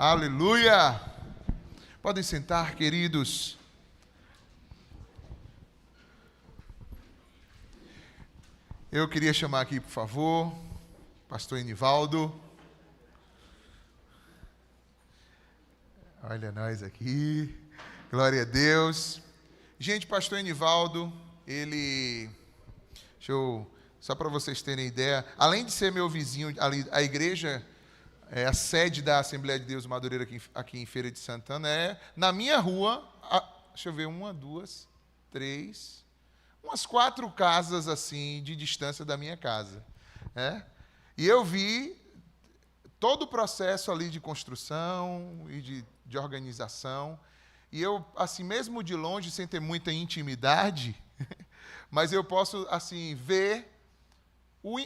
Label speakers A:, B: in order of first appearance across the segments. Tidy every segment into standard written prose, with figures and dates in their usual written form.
A: Aleluia! Podem sentar, queridos. Eu queria chamar aqui, por favor, pastor Enivaldo. Olha nós aqui. Glória a Deus. Gente, pastor Enivaldo, só para vocês terem ideia, além de ser meu vizinho, a igreja, a sede da Assembleia de Deus Madureira aqui em Feira de Santana, na minha rua, deixa eu ver, 1, 2, 3, umas 4 casas assim, de distância da minha casa. E eu vi todo o processo ali de construção e de organização, e eu, assim, mesmo de longe, sem ter muita intimidade, mas eu posso, assim, ver o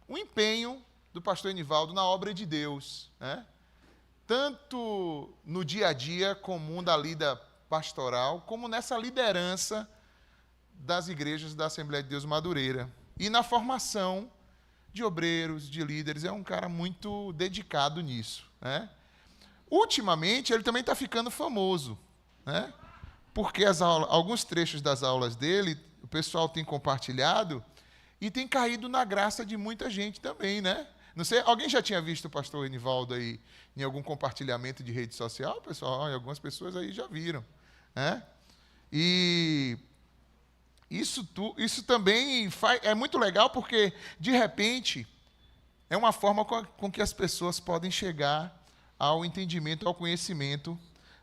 A: empenho do pastor Enivaldo na obra de Deus, tanto no dia a dia comum da lida pastoral, como nessa liderança das igrejas da Assembleia de Deus Madureira, e na formação de obreiros, de líderes. É um cara muito dedicado nisso. Ultimamente, ele também está ficando famoso, porque alguns trechos das aulas dele, o pessoal tem compartilhado e tem caído na graça de muita gente também, Não sei, alguém já tinha visto o pastor Enivaldo aí em algum compartilhamento de rede social? Pessoal, algumas pessoas aí já viram, E isso também é muito legal, porque, de repente, é uma forma com que as pessoas podem chegar ao entendimento, ao conhecimento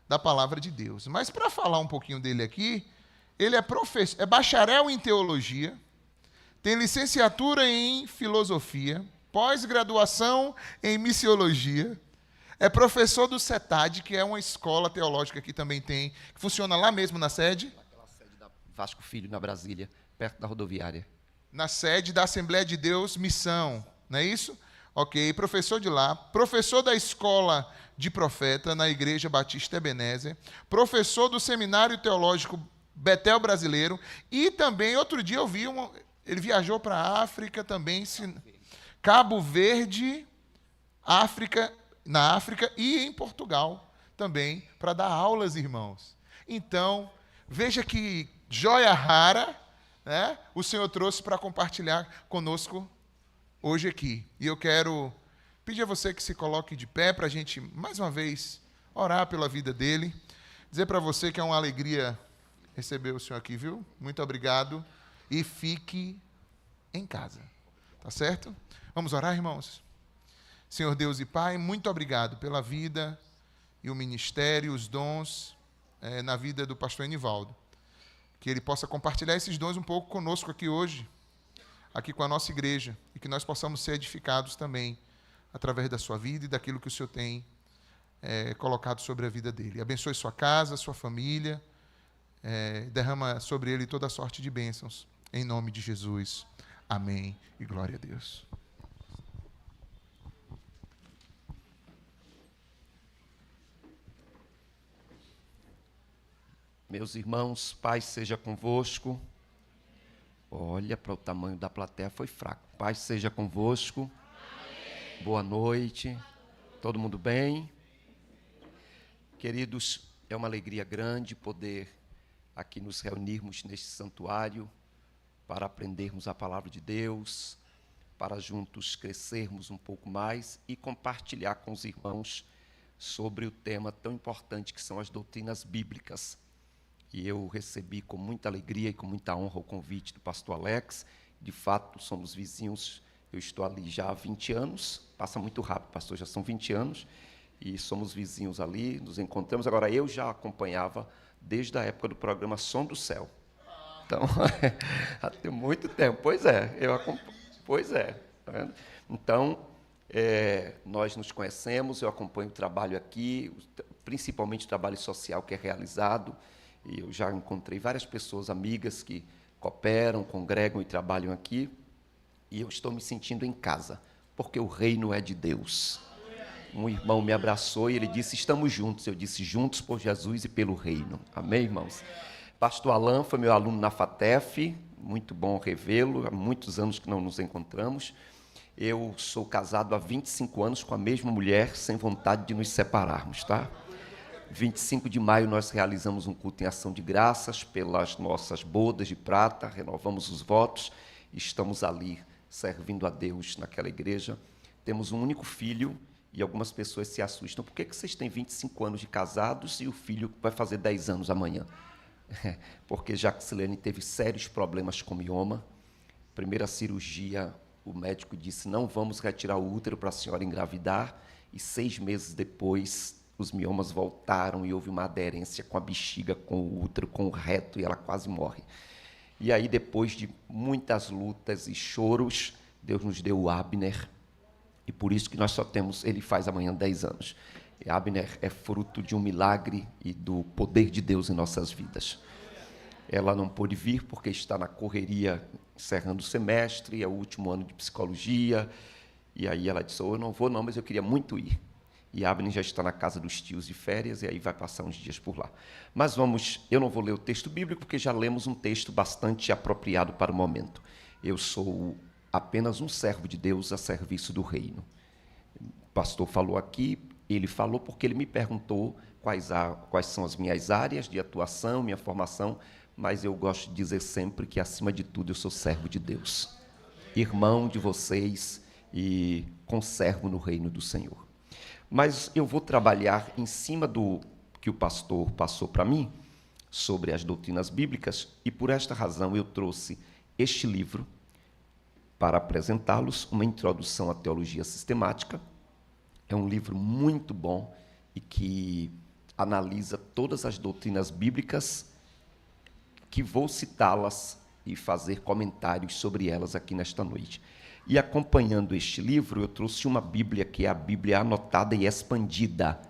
A: da palavra de Deus. Mas, para falar um pouquinho dele aqui, ele é bacharel em teologia, tem licenciatura em filosofia, pós-graduação em missiologia, é professor do CETAD, que é uma escola teológica que também tem, que funciona lá mesmo na sede.
B: Naquela sede da Vasco Filho, na Brasília, perto da rodoviária.
A: Na sede da Assembleia de Deus Missão, não é isso? Ok, professor de lá, professor da Escola de Profeta na Igreja Batista Ebenezer, professor do Seminário Teológico Betel Brasileiro, e também, outro dia eu vi, ele viajou para a África também, Cabo Verde, na África e em Portugal também, para dar aulas, irmãos. Então, veja que joia rara, o Senhor trouxe para compartilhar conosco hoje aqui. E eu quero pedir a você que se coloque de pé para a gente, mais uma vez, orar pela vida dele. Dizer para você que é uma alegria receber o Senhor aqui, viu? Muito obrigado. E fique em casa. Tá certo? Vamos orar, irmãos? Senhor Deus e Pai, muito obrigado pela vida e o ministério, os dons na vida do pastor Enivaldo. Que ele possa compartilhar esses dons um pouco conosco aqui hoje, aqui com a nossa igreja, e que nós possamos ser edificados também através da sua vida e daquilo que o Senhor tem colocado sobre a vida dele. Abençoe sua casa, sua família, derrama sobre ele toda a sorte de bênçãos, em nome de Jesus. Amém e glória a Deus.
B: Meus irmãos, paz seja convosco. Olha, para o tamanho da plateia foi fraco. Paz seja convosco. Amém. Boa noite. Todo mundo bem? Queridos, é uma alegria grande poder aqui nos reunirmos neste santuário para aprendermos a palavra de Deus, para juntos crescermos um pouco mais e compartilhar com os irmãos sobre o tema tão importante que são as doutrinas bíblicas. E eu recebi com muita alegria e com muita honra o convite do pastor Alex. De fato, somos vizinhos, eu estou ali já há 20 anos, passa muito rápido, pastor, já são 20 anos, e somos vizinhos ali, nos encontramos. Agora, eu já acompanhava desde a época do programa Som do Céu. Então, há muito tempo, pois é, tá vendo? Então, nós nos conhecemos, eu acompanho o trabalho aqui, principalmente o trabalho social que é realizado, e eu já encontrei várias pessoas, amigas, que cooperam, congregam e trabalham aqui, e eu estou me sentindo em casa, porque o reino é de Deus. Um irmão me abraçou e ele disse, estamos juntos. Eu disse, juntos por Jesus e pelo reino. Amém, irmãos? Pastor Alain foi meu aluno na FATEF, muito bom revê-lo, há muitos anos que não nos encontramos, Eu sou casado há 25 anos com a mesma mulher, sem vontade de nos separarmos, tá? 25 de maio nós realizamos um culto em ação de graças pelas nossas bodas de prata, renovamos os votos, estamos ali servindo a Deus naquela igreja. Temos um único filho e algumas pessoas se assustam. Por que vocês têm 25 anos de casados e o filho vai fazer 10 anos amanhã? Porque Jaxilene teve sérios problemas com mioma. Primeira cirurgia, o médico disse, não vamos retirar o útero para a senhora engravidar. E 6 meses depois, os miomas voltaram e houve uma aderência com a bexiga, com o útero, com o reto, e ela quase morre. E aí, depois de muitas lutas e choros, Deus nos deu o Abner, e por isso que nós só temos, ele faz amanhã 10 anos. E Abner é fruto de um milagre e do poder de Deus em nossas vidas. Ela não pôde vir porque está na correria, encerrando o semestre, é o último ano de psicologia, e aí ela disse, eu não vou não, mas eu queria muito ir. E Abner já está na casa dos tios de férias, e aí vai passar uns dias por lá. Mas eu não vou ler o texto bíblico, porque já lemos um texto bastante apropriado para o momento. Eu sou apenas um servo de Deus a serviço do reino. O pastor falou aqui, ele falou porque ele me perguntou quais são as minhas áreas de atuação, minha formação, mas eu gosto de dizer sempre que, acima de tudo, eu sou servo de Deus. Irmão de vocês e conservo no reino do Senhor. Mas eu vou trabalhar em cima do que o pastor passou para mim, sobre as doutrinas bíblicas, e por esta razão eu trouxe este livro para apresentá-los, uma introdução à teologia sistemática. É um livro muito bom e que analisa todas as doutrinas bíblicas, que vou citá-las e fazer comentários sobre elas aqui nesta noite. E acompanhando este livro, eu trouxe uma Bíblia, que é a Bíblia anotada e expandida.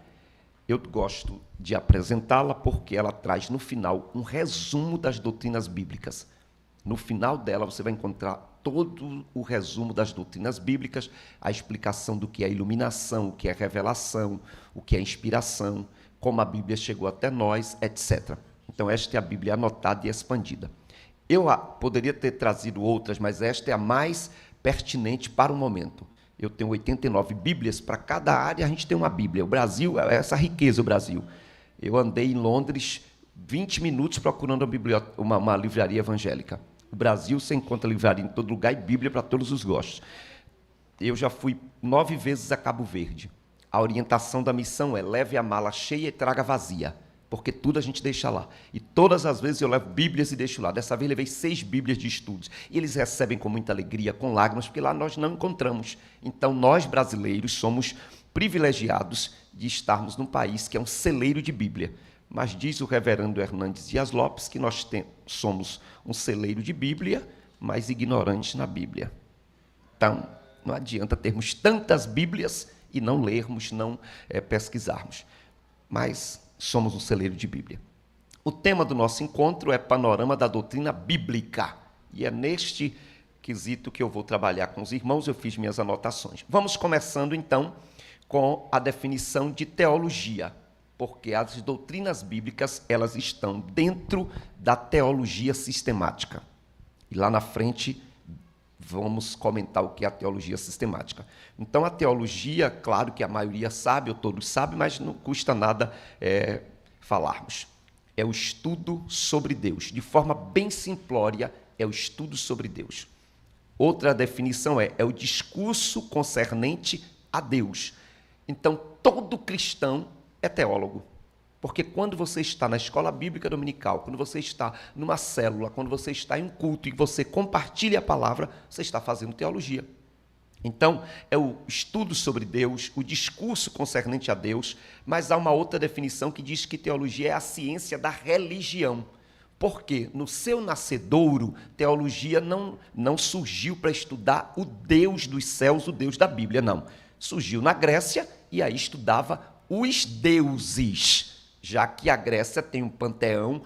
B: Eu gosto de apresentá-la porque ela traz, no final, um resumo das doutrinas bíblicas. No final dela, você vai encontrar todo o resumo das doutrinas bíblicas, a explicação do que é iluminação, o que é revelação, o que é inspiração, como a Bíblia chegou até nós, etc. Então, esta é a Bíblia anotada e expandida. Eu poderia ter trazido outras, mas esta é a mais pertinente para o momento. Eu tenho 89 Bíblias, para cada área a gente tem uma Bíblia. O Brasil, é essa riqueza, o Brasil. Eu andei em Londres 20 minutos procurando uma livraria evangélica. O Brasil, você encontra livraria em todo lugar e Bíblia para todos os gostos. Eu já fui 9 vezes a Cabo Verde. A orientação da missão é: leve a mala cheia e traga vazia, porque tudo a gente deixa lá. E todas as vezes eu levo Bíblias e deixo lá. Dessa vez levei 6 Bíblias de estudos. E eles recebem com muita alegria, com lágrimas, porque lá nós não encontramos. Então, nós brasileiros somos privilegiados de estarmos num país que é um celeiro de Bíblia. Mas diz o reverendo Hernandes Dias Lopes que nós somos um celeiro de Bíblia, mas ignorantes na Bíblia. Então, não adianta termos tantas Bíblias e não lermos, não pesquisarmos. Mas somos um celeiro de Bíblia. O tema do nosso encontro é Panorama da Doutrina Bíblica. E é neste quesito que eu vou trabalhar com os irmãos, eu fiz minhas anotações. Vamos começando, então, com a definição de teologia, porque as doutrinas bíblicas, elas estão dentro da teologia sistemática. E lá na frente vamos comentar o que é a teologia sistemática. Então, a teologia, claro que a maioria sabe, ou todos sabem, mas não custa nada falarmos. É o estudo sobre Deus. De forma bem simplória, é o estudo sobre Deus. Outra definição é o discurso concernente a Deus. Então, todo cristão é teólogo. Porque quando você está na escola bíblica dominical, quando você está numa célula, quando você está em um culto e você compartilha a palavra, você está fazendo teologia. Então, é o estudo sobre Deus, o discurso concernente a Deus, mas há uma outra definição que diz que teologia é a ciência da religião. Porque no seu nascedouro, teologia não surgiu para estudar o Deus dos céus, o Deus da Bíblia, não. Surgiu na Grécia e aí estudava os deuses, já que a Grécia tem um panteão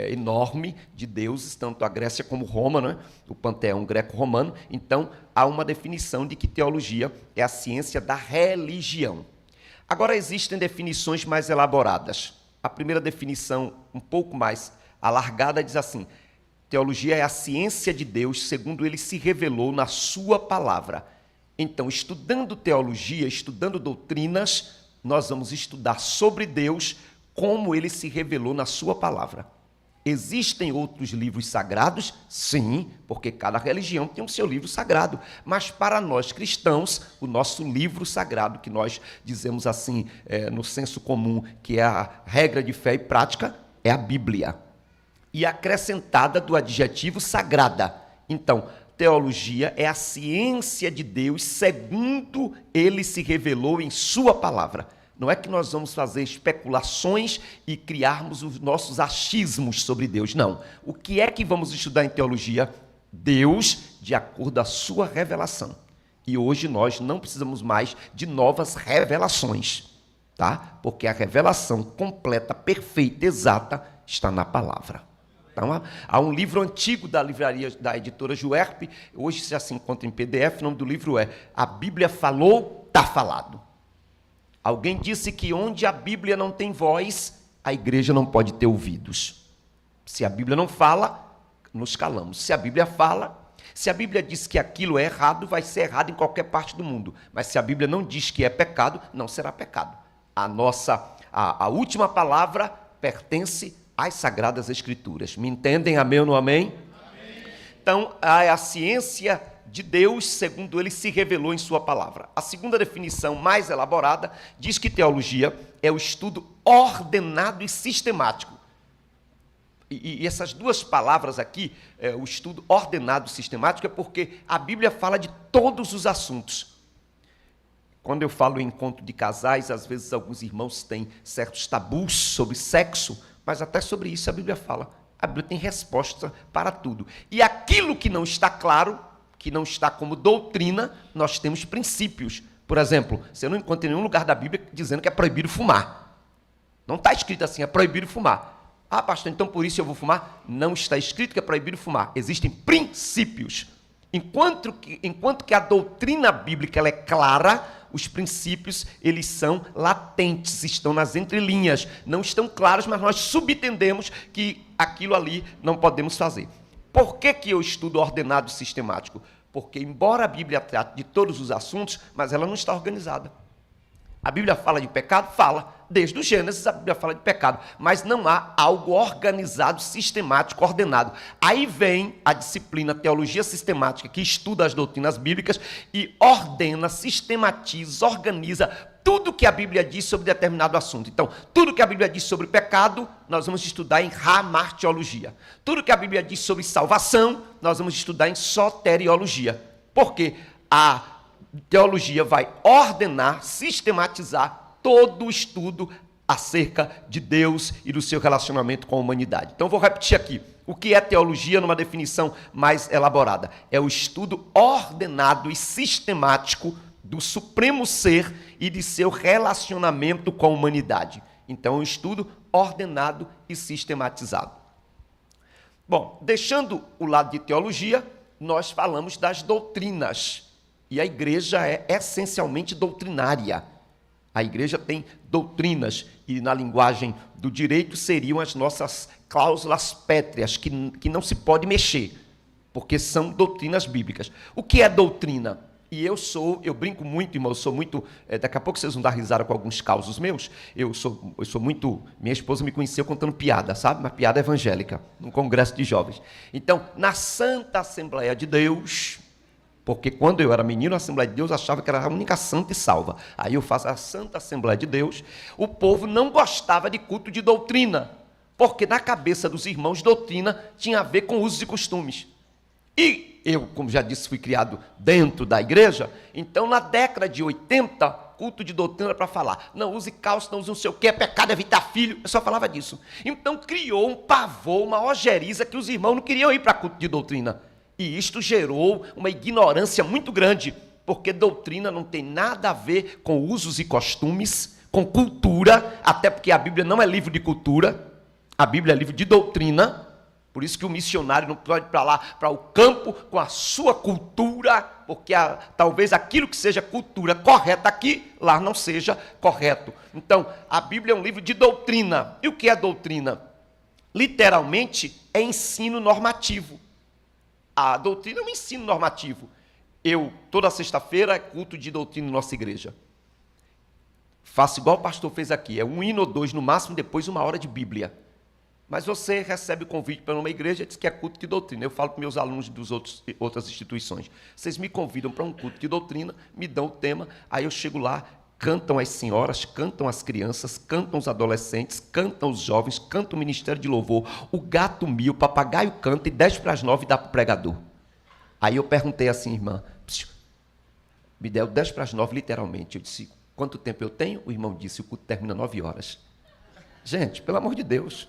B: enorme de deuses, tanto a Grécia como Roma, né? O panteão greco-romano. Então, há uma definição de que teologia é a ciência da religião. Agora, existem definições mais elaboradas. A primeira definição, um pouco mais alargada, diz assim: teologia é a ciência de Deus segundo ele se revelou na sua palavra. Então, estudando teologia, estudando doutrinas, nós vamos estudar sobre Deus, como ele se revelou na sua palavra. Existem outros livros sagrados? Sim, porque cada religião tem o seu livro sagrado. Mas para nós cristãos, o nosso livro sagrado, que nós dizemos assim, no senso comum, que é a regra de fé e prática, é a Bíblia. E acrescentada do adjetivo sagrada. Então, teologia é a ciência de Deus segundo ele se revelou em sua palavra. Não é que nós vamos fazer especulações e criarmos os nossos achismos sobre Deus, não. O que é que vamos estudar em teologia? Deus, de acordo com a sua revelação. E hoje nós não precisamos mais de novas revelações, tá? Porque a revelação completa, perfeita, exata, está na palavra. Então, há um livro antigo da livraria da editora Juerp, hoje já se encontra em PDF, o nome do livro é A Bíblia Falou, Está Falado. Alguém disse que onde a Bíblia não tem voz, a igreja não pode ter ouvidos. Se a Bíblia não fala, nos calamos. Se a Bíblia fala, se a Bíblia diz que aquilo é errado, vai ser errado em qualquer parte do mundo. Mas se a Bíblia não diz que é pecado, não será pecado. A última palavra pertence às Sagradas Escrituras. Me entendem? Amém ou não amém? Amém. Então, a ciência de Deus, segundo ele se revelou em sua palavra. A segunda definição, mais elaborada, diz que teologia é o estudo ordenado e sistemático. E essas duas palavras aqui, o estudo ordenado e sistemático, é porque a Bíblia fala de todos os assuntos. Quando eu falo em encontro de casais, às vezes alguns irmãos têm certos tabus sobre sexo, mas até sobre isso a Bíblia fala. A Bíblia tem resposta para tudo. E aquilo que não está claro, que não está como doutrina, nós temos princípios. Por exemplo, você não encontra em nenhum lugar da Bíblia dizendo que é proibido fumar. Não está escrito assim, é proibido fumar. Ah, pastor, então por isso eu vou fumar? Não está escrito que é proibido fumar. Existem princípios. Enquanto que a doutrina bíblica ela é clara, os princípios eles são latentes, estão nas entrelinhas. Não estão claros, mas nós subentendemos que aquilo ali não podemos fazer. Por que eu estudo ordenado e sistemático? Porque, embora a Bíblia trate de todos os assuntos, mas ela não está organizada. A Bíblia fala de pecado? Fala. Desde o Gênesis a Bíblia fala de pecado. Mas não há algo organizado, sistemático, ordenado. Aí vem a disciplina Teologia Sistemática, que estuda as doutrinas bíblicas e ordena, sistematiza, organiza tudo que a Bíblia diz sobre determinado assunto. Então, tudo que a Bíblia diz sobre pecado, nós vamos estudar em hamartiologia. Tudo que a Bíblia diz sobre salvação, nós vamos estudar em soteriologia. Porque a teologia vai ordenar, sistematizar todo o estudo acerca de Deus e do seu relacionamento com a humanidade. Então, vou repetir aqui. O que é teologia numa definição mais elaborada? É o estudo ordenado e sistemático do supremo ser e de seu relacionamento com a humanidade. Então, é um estudo ordenado e sistematizado. Bom, deixando o lado de teologia, nós falamos das doutrinas. E a igreja é essencialmente doutrinária. A igreja tem doutrinas, e na linguagem do direito seriam as nossas cláusulas pétreas, que não se pode mexer, porque são doutrinas bíblicas. O que é doutrina? E eu brinco muito, irmão, eu sou muito, daqui a pouco vocês vão dar risada com alguns causos meus, eu sou muito, minha esposa me conheceu contando piada, sabe? Uma piada evangélica, num congresso de jovens. Então, na Santa Assembleia de Deus, porque quando eu era menino, a Assembleia de Deus achava que era a única santa e salva. Aí eu faço a Santa Assembleia de Deus, o povo não gostava de culto de doutrina, porque na cabeça dos irmãos, doutrina tinha a ver com usos e costumes. E eu, como já disse, fui criado dentro da igreja, então na década de 80, culto de doutrina era para falar, não use calça, não use não sei o que, é pecado evitar filho, eu só falava disso. Então criou um pavor, uma ojeriza, que os irmãos não queriam ir para culto de doutrina. E isto gerou uma ignorância muito grande, porque doutrina não tem nada a ver com usos e costumes, com cultura, até porque a Bíblia não é livro de cultura, a Bíblia é livro de doutrina. Por isso que o missionário não pode ir para lá, para o campo, com a sua cultura, porque talvez aquilo que seja cultura correta aqui, lá não seja correto. Então, a Bíblia é um livro de doutrina. E o que é doutrina? Literalmente, é ensino normativo. A doutrina é um ensino normativo. toda sexta-feira é culto de doutrina em nossa igreja. Faço igual o pastor fez aqui, é um hino ou dois, no máximo, depois 1 hora de Bíblia. Mas você recebe o convite para uma igreja e diz que é culto de doutrina. Eu falo para meus alunos das outras instituições. Vocês me convidam para um culto de doutrina, me dão o tema, aí eu chego lá, cantam as senhoras, cantam as crianças, cantam os adolescentes, cantam os jovens, cantam o ministério de louvor, o gato mia, o papagaio canta e 10:50 dá para o pregador. Aí eu perguntei assim, irmã, me deu 10:50 literalmente. Eu disse, quanto tempo eu tenho? O irmão disse, o culto termina 9 horas. Gente, pelo amor de Deus.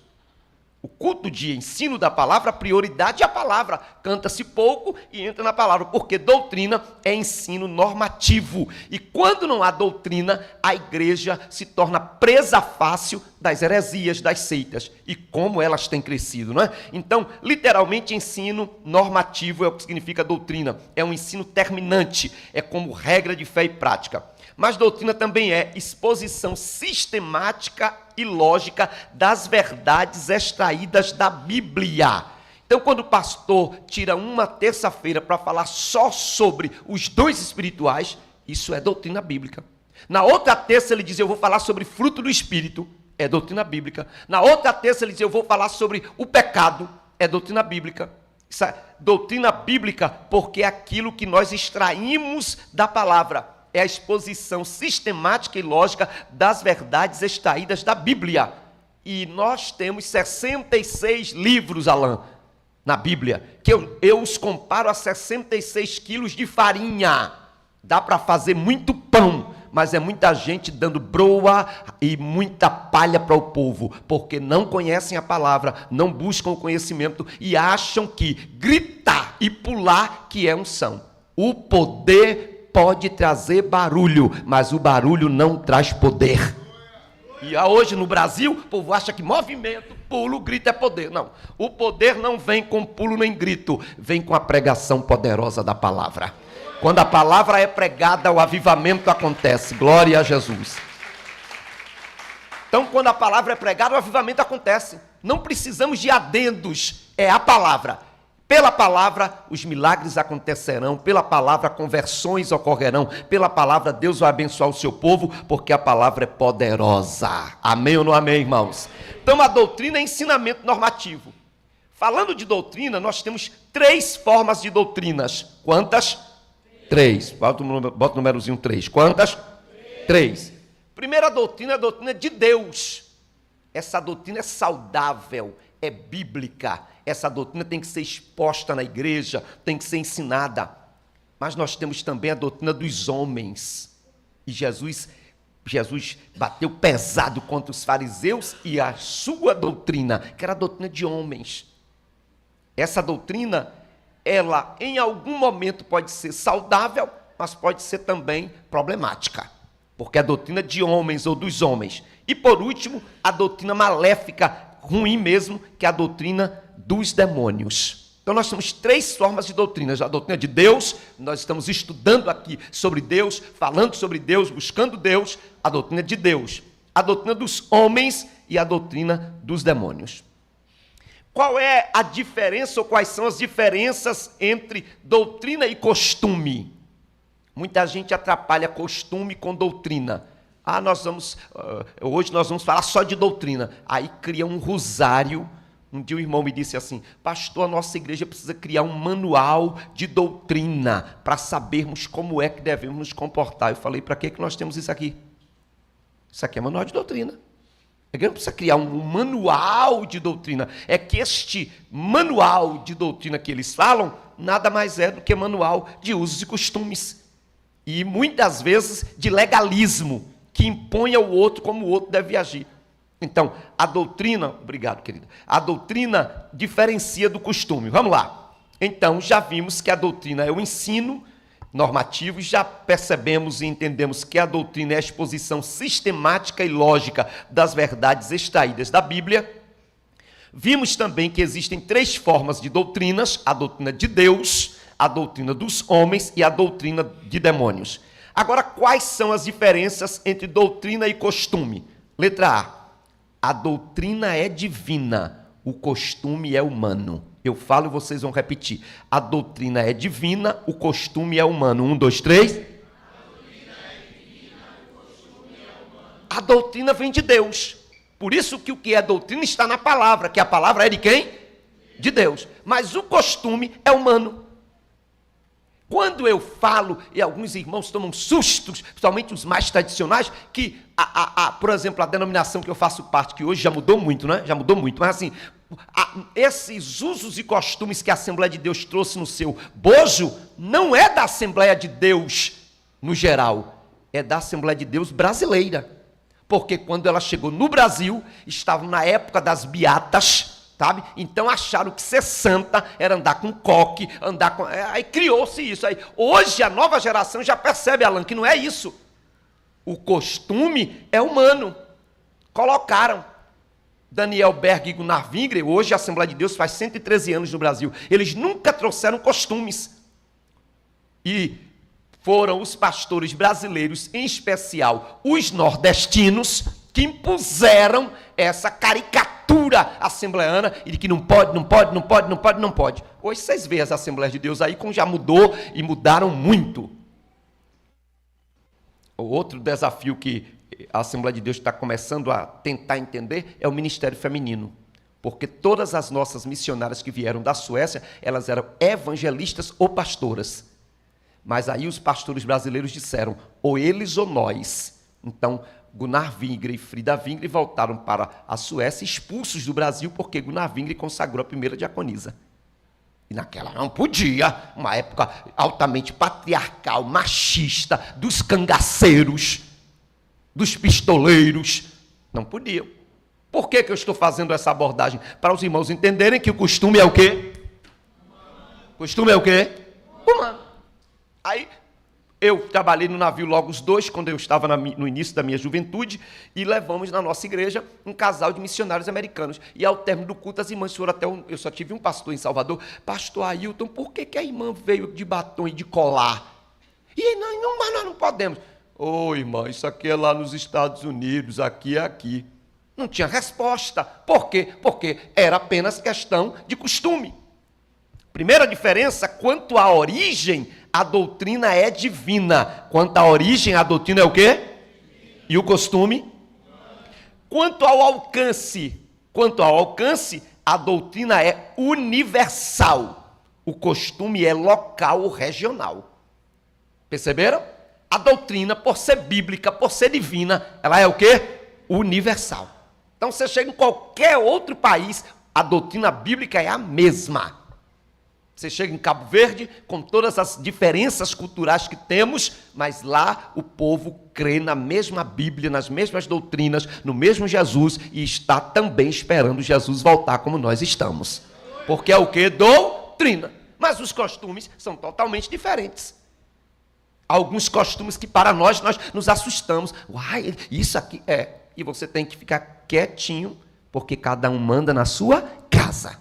B: O culto de ensino da palavra, a prioridade é a palavra. Canta-se pouco e entra na palavra, porque doutrina é ensino normativo. E quando não há doutrina, a igreja se torna presa fácil das heresias, das seitas. E como elas têm crescido, não é? Então, literalmente, ensino normativo é o que significa doutrina. É um ensino terminante, é como regra de fé e prática. Mas doutrina também é exposição sistemática e lógica das verdades extraídas da Bíblia. Então, quando o pastor tira uma terça-feira para falar só sobre os dons espirituais, isso é doutrina bíblica. Na outra terça ele diz, eu vou falar sobre fruto do Espírito, é doutrina bíblica. Na outra terça ele diz, eu vou falar sobre o pecado, é doutrina bíblica. Isso é doutrina bíblica porque é aquilo que nós extraímos da palavra. É a exposição sistemática e lógica das verdades extraídas da Bíblia. E nós temos 66 livros, Alain, na Bíblia, que eu os comparo a 66 quilos de farinha. Dá para fazer muito pão, mas é muita gente dando broa e muita palha para o povo, porque não conhecem a palavra, não buscam o conhecimento e acham que gritar e pular que é unção. O poder pode trazer barulho, mas o barulho não traz poder. E hoje no Brasil, o povo acha que movimento, pulo, grito é poder. Não, o poder não vem com pulo nem grito, vem com a pregação poderosa da palavra. Quando a palavra é pregada, o avivamento acontece. Glória a Jesus. Então, quando a palavra é pregada, o avivamento acontece. Não precisamos de adendos, é a palavra. Pela palavra, os milagres acontecerão. Pela palavra, conversões ocorrerão. Pela palavra, Deus vai abençoar o seu povo, porque a palavra é poderosa. Amém ou não amém, irmãos? Então, a doutrina é ensinamento normativo. Falando de doutrina, nós temos 3 formas de doutrinas. Quantas? 3. Bota o númerozinho 3. Quantas? 3. Primeira doutrina é a doutrina de Deus. Essa doutrina é saudável, é bíblica. Essa doutrina tem que ser exposta na igreja, tem que ser ensinada. Mas nós temos também a doutrina dos homens. E Jesus bateu pesado contra os fariseus e a sua doutrina, que era a doutrina de homens. Essa doutrina, ela em algum momento pode ser saudável, mas pode ser também problemática. Porque é a doutrina de homens ou dos homens. E por último, a doutrina maléfica, ruim mesmo, que é a doutrina dos demônios. Então nós temos 3 formas de doutrinas. A doutrina de Deus, nós estamos estudando aqui sobre Deus, falando sobre Deus, buscando Deus. A doutrina de Deus, a doutrina dos homens e a doutrina dos demônios. Qual é a diferença ou quais são as diferenças entre doutrina e costume? Muita gente atrapalha costume com doutrina. Hoje nós vamos falar só de doutrina. Aí cria um rosário. Um dia o irmão me disse assim, pastor, a nossa igreja precisa criar um manual de doutrina para sabermos como é que devemos nos comportar. Eu falei, para que nós temos isso aqui? Isso aqui é manual de doutrina. A igreja não precisa criar um manual de doutrina. É que este manual de doutrina que eles falam, nada mais é do que manual de usos e costumes. E muitas vezes de legalismo, que impõe ao outro como o outro deve agir. Então, a doutrina, obrigado, querida, a doutrina diferencia do costume. Vamos lá. Então, já vimos que a doutrina é o ensino normativo, já percebemos e entendemos que a doutrina é a exposição sistemática e lógica das verdades extraídas da Bíblia. Vimos também que existem 3 formas de doutrinas, a doutrina de Deus, a doutrina dos homens e a doutrina de demônios. Agora, quais são as diferenças entre doutrina e costume? Letra A. A doutrina é divina, o costume é humano. Eu falo e vocês vão repetir. A doutrina é divina, o costume é humano. 1, 2, 3. A doutrina vem de Deus. Por isso que o que é doutrina está na palavra, que a palavra é de quem? De Deus. Mas o costume é humano. Quando eu falo, e alguns irmãos tomam sustos, principalmente os mais tradicionais, que, por exemplo, a denominação que eu faço parte, que hoje já mudou muito, né? Já mudou muito, mas assim, esses usos e costumes que a Assembleia de Deus trouxe no seu bojo, não é da Assembleia de Deus no geral, é da Assembleia de Deus brasileira. Porque quando ela chegou no Brasil, estavam na época das beatas, sabe? Então acharam que ser santa era andar com coque, andar com... Aí criou-se isso. Aí, hoje a nova geração já percebe, Alan, que não é isso. O costume é humano. Colocaram Daniel Berg e Gunnar Wingre, hoje a Assembleia de Deus faz 113 anos no Brasil. Eles nunca trouxeram costumes. E foram os pastores brasileiros, em especial os nordestinos, que impuseram essa caricatura assembleana e de que não pode. Hoje vocês veem as Assembleias de Deus aí como já mudou e mudaram muito. O outro desafio que a Assembleia de Deus está começando a tentar entender é o ministério feminino. Porque todas as nossas missionárias que vieram da Suécia, elas eram evangelistas ou pastoras. Mas aí os pastores brasileiros disseram, ou eles ou nós. Então, Gunnar Wingre e Frida Wingre voltaram para a Suécia, expulsos do Brasil, porque Gunnar Wingre consagrou a primeira diaconisa. E naquela não podia, uma época altamente patriarcal, machista, dos cangaceiros, dos pistoleiros, não podiam. Por que eu estou fazendo essa abordagem? Para os irmãos entenderem que o costume é o quê? O costume é o quê? Humano. Aí, eu trabalhei no navio Logos 2, quando eu estava no início da minha juventude, e levamos na nossa igreja um casal de missionários americanos. E ao término do culto, as irmãs foram até eu só tive um pastor em Salvador. Pastor Ailton, por que a irmã veio de batom e de colar? E mas nós não podemos. Ô, irmã, isso aqui é lá nos Estados Unidos, aqui é aqui. Não tinha resposta. Por quê? Porque era apenas questão de costume. Primeira diferença, quanto à origem, a doutrina é divina. Quanto à origem, a doutrina é o quê? E o costume? Quanto ao alcance, a doutrina é universal. O costume é local ou regional. Perceberam? A doutrina, por ser bíblica, por ser divina, ela é o quê? Universal. Então, você chega em qualquer outro país, a doutrina bíblica é a mesma. Você chega em Cabo Verde, com todas as diferenças culturais que temos, mas lá o povo crê na mesma Bíblia, nas mesmas doutrinas, no mesmo Jesus, e está também esperando Jesus voltar como nós estamos. Porque é o quê? Doutrina. Mas os costumes são totalmente diferentes. Alguns costumes que para nós nos assustamos. Uai, isso aqui é. E você tem que ficar quietinho, porque cada um manda na sua casa.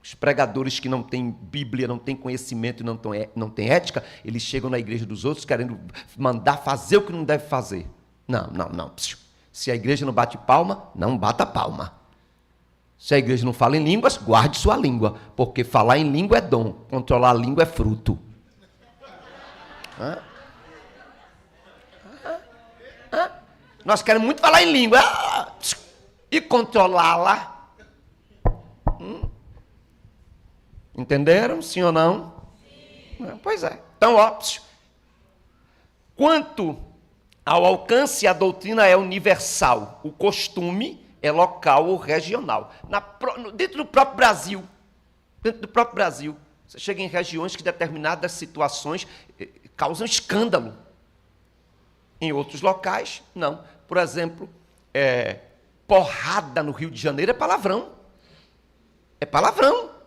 B: Os pregadores que não têm Bíblia, não têm conhecimento e não têm ética, eles chegam na igreja dos outros querendo mandar fazer o que não deve fazer. Não. Se a igreja não bate palma, não bata palma. Se a igreja não fala em línguas, guarde sua língua, porque falar em língua é dom, controlar a língua é fruto. Nós queremos muito falar em língua e controlá-la. Entenderam? Sim ou não? Sim. Pois é. Então, quanto ao alcance, a doutrina é universal. O costume é local ou regional. Dentro do próprio Brasil, você chega em regiões que determinadas situações causam escândalo. Em outros locais, não. Por exemplo, porrada no Rio de Janeiro é palavrão. É palavrão.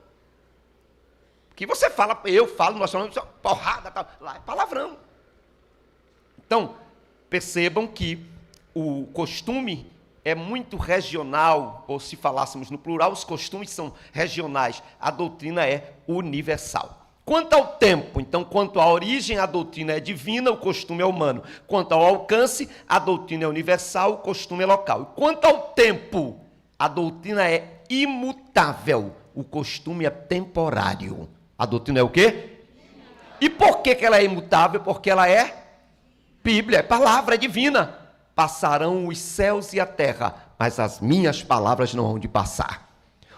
B: Que você fala, eu falo, nós falamos porrada, tal, lá é palavrão. Então, percebam que o costume é muito regional, ou se falássemos no plural, os costumes são regionais, a doutrina é universal. Quanto ao tempo, então, quanto à origem, a doutrina é divina, o costume é humano. Quanto ao alcance, a doutrina é universal, o costume é local. E quanto ao tempo, a doutrina é imutável, o costume é temporário. A doutrina é o quê? E por que ela é imutável? Porque ela é Bíblia, é palavra, é divina. Passarão os céus e a terra, mas as minhas palavras não hão de passar.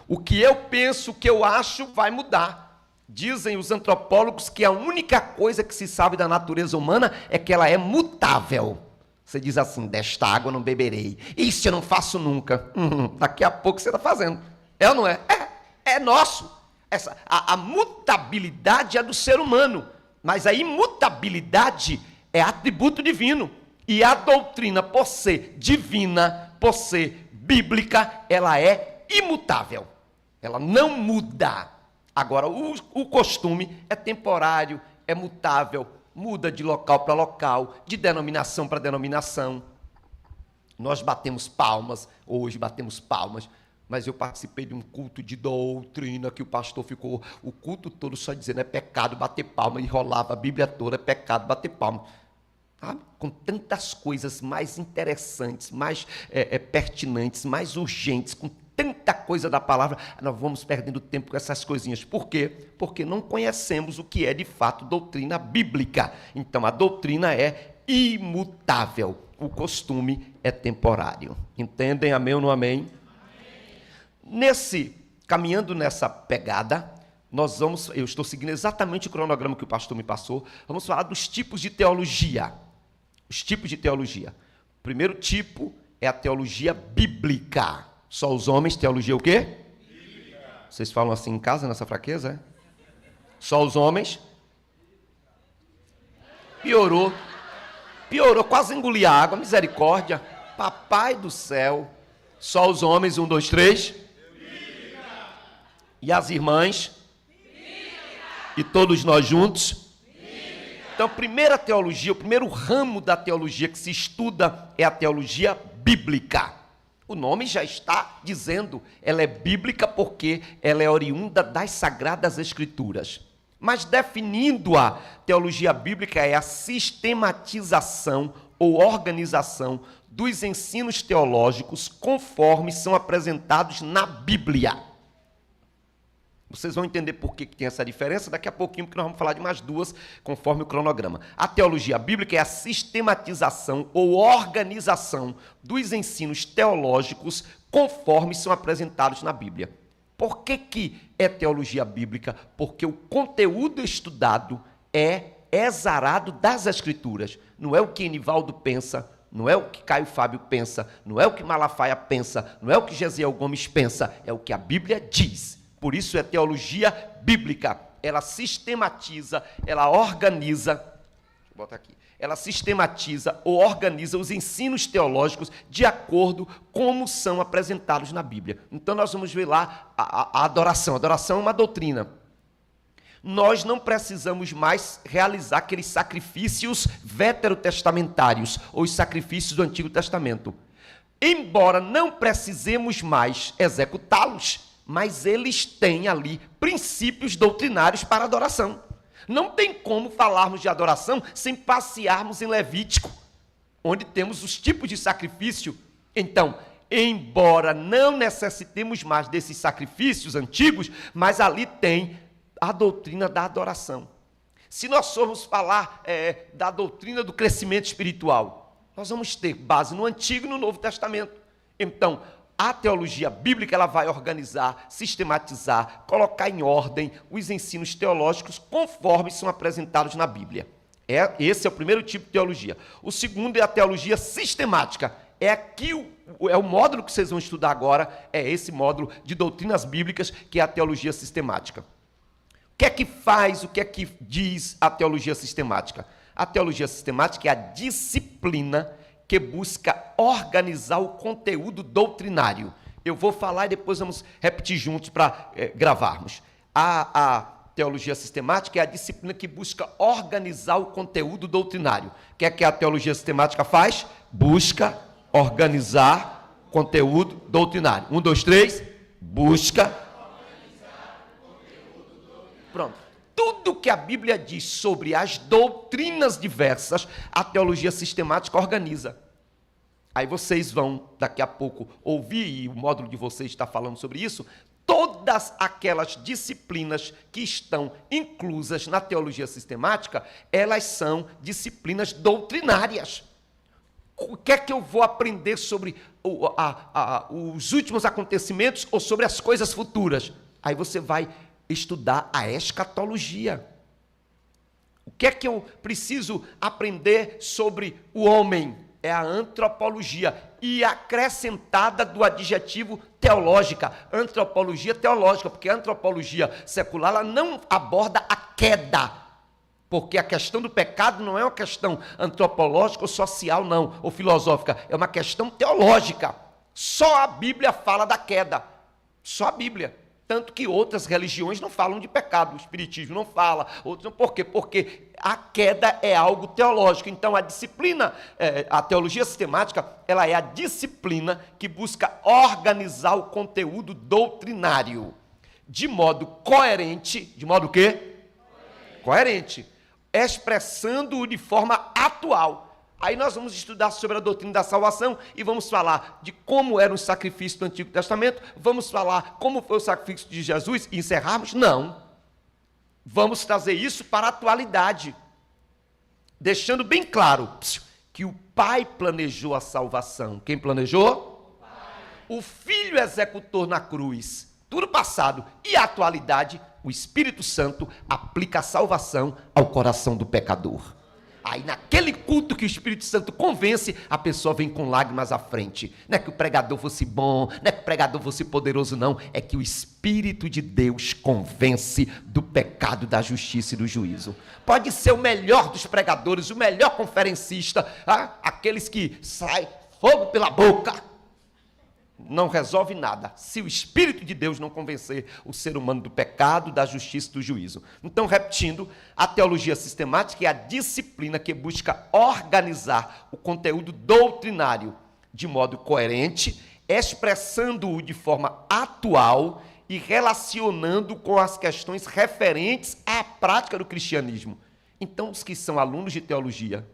B: O que eu penso, o que eu acho, vai mudar. Dizem os antropólogos que a única coisa que se sabe da natureza humana é que ela é mutável. Você diz assim, desta água não beberei. Isso eu não faço nunca. Daqui a pouco você está fazendo. É ou não é? É nosso. A mutabilidade é do ser humano, mas a imutabilidade é atributo divino. E a doutrina, por ser divina, por ser bíblica, ela é imutável. Ela não muda. Agora, o costume é temporário, é mutável, muda de local para local, de denominação para denominação. Nós batemos palmas, hoje batemos palmas, mas eu participei de um culto de doutrina que o pastor ficou o culto todo só dizendo é pecado bater palma, e rolava a Bíblia toda, é pecado bater palma. Com tantas coisas mais interessantes, mais pertinentes, mais urgentes, com tanta coisa da palavra, nós vamos perdendo tempo com essas coisinhas. Por quê? Porque não conhecemos o que é de fato doutrina bíblica. Então a doutrina é imutável, o costume é temporário. Entendem? Amém ou não amém? Caminhando nessa pegada, eu estou seguindo exatamente o cronograma que o pastor me passou, vamos falar dos tipos de teologia. Os tipos de teologia. O primeiro tipo é a teologia bíblica. Só os homens, teologia o quê? Bíblica. Vocês falam assim em casa, nessa fraqueza, é? Só os homens? Piorou, quase engoli a água, misericórdia. Papai do céu. Só os homens, 1, 2, 3. Bíblica. E as irmãs? Bíblica. E todos nós juntos? Bíblica. Então, a primeira teologia, o primeiro ramo da teologia que se estuda é a teologia bíblica. O nome já está dizendo, ela é bíblica porque ela é oriunda das Sagradas Escrituras. Mas definindo a teologia bíblica é a sistematização ou organização dos ensinos teológicos conforme são apresentados na Bíblia. Vocês vão entender por que tem essa diferença daqui a pouquinho, porque nós vamos falar de mais duas, conforme o cronograma. A teologia bíblica é a sistematização ou organização dos ensinos teológicos conforme são apresentados na Bíblia. Por que é teologia bíblica? Porque o conteúdo estudado é exarado das Escrituras. Não é o que Enivaldo pensa, não é o que Caio Fábio pensa, não é o que Malafaia pensa, não é o que Gesiel Gomes pensa, é o que a Bíblia diz. Por isso é teologia bíblica. Ela sistematiza, ela organiza, ela sistematiza ou organiza os ensinos teológicos de acordo como são apresentados na Bíblia. Então nós vamos ver lá a adoração. A adoração é uma doutrina. Nós não precisamos mais realizar aqueles sacrifícios veterotestamentários ou os sacrifícios do Antigo Testamento. Embora não precisemos mais executá-los, mas eles têm ali princípios doutrinários para adoração. Não tem como falarmos de adoração sem passearmos em Levítico, onde temos os tipos de sacrifício. Então, embora não necessitemos mais desses sacrifícios antigos, mas ali tem a doutrina da adoração. Se nós formos falar da doutrina do crescimento espiritual, nós vamos ter base no Antigo e no Novo Testamento. Então, a teologia bíblica ela vai organizar, sistematizar, colocar em ordem os ensinos teológicos conforme são apresentados na Bíblia. Esse é o primeiro tipo de teologia. O segundo é a teologia sistemática. É o módulo que vocês vão estudar agora, é esse módulo de doutrinas bíblicas, que é a teologia sistemática. O que é que faz, o que é que diz a teologia sistemática? A teologia sistemática é a disciplina que busca organizar o conteúdo doutrinário. Eu vou falar e depois vamos repetir juntos para gravarmos. A teologia sistemática é a disciplina que busca organizar o conteúdo doutrinário. O que é que a teologia sistemática faz? Busca organizar conteúdo doutrinário. 1, 2, 3. Busca. Pronto. tudo que a Bíblia diz sobre as doutrinas diversas, a teologia sistemática organiza. Aí vocês vão, daqui a pouco, ouvir, e o módulo de vocês está falando sobre isso, todas aquelas disciplinas que estão inclusas na teologia sistemática, elas são disciplinas doutrinárias. O que é que eu vou aprender sobre os últimos acontecimentos ou sobre as coisas futuras? Aí você vai estudar a escatologia. O que é que eu preciso aprender sobre o homem? É a antropologia, e acrescentada do adjetivo teológica, antropologia teológica, porque a antropologia secular ela não aborda a queda, porque a questão do pecado não é uma questão antropológica ou social, não, ou filosófica, é uma questão teológica. Só a Bíblia fala da queda, só a Bíblia. Tanto que outras religiões não falam de pecado, o espiritismo não fala, outros não. Por quê? Porque a queda é algo teológico. Então, a disciplina, a teologia sistemática, ela é a disciplina que busca organizar o conteúdo doutrinário de modo coerente. De modo o quê? Coerente. Expressando-o de forma atual. Aí nós vamos estudar sobre a doutrina da salvação e vamos falar de como eram os sacrifícios do Antigo Testamento, vamos falar como foi o sacrifício de Jesus e encerrarmos? Não. Vamos trazer isso para a atualidade, deixando bem claro que o Pai planejou a salvação. Quem planejou? O Filho executou na cruz, tudo passado, e a atualidade, o Espírito Santo aplica a salvação ao coração do pecador. Aí naquele culto que o Espírito Santo convence, a pessoa vem com lágrimas à frente. Não é que o pregador fosse bom, não é que o pregador fosse poderoso, não. É que o Espírito de Deus convence do pecado, da justiça e do juízo. Pode ser o melhor dos pregadores, o melhor conferencista, aqueles que saem fogo pela boca. Não resolve nada se o Espírito de Deus não convencer o ser humano do pecado, da justiça e do juízo. Então, repetindo, a teologia sistemática é a disciplina que busca organizar o conteúdo doutrinário de modo coerente, expressando-o de forma atual e relacionando com as questões referentes à prática do cristianismo. Então, os que são alunos de teologia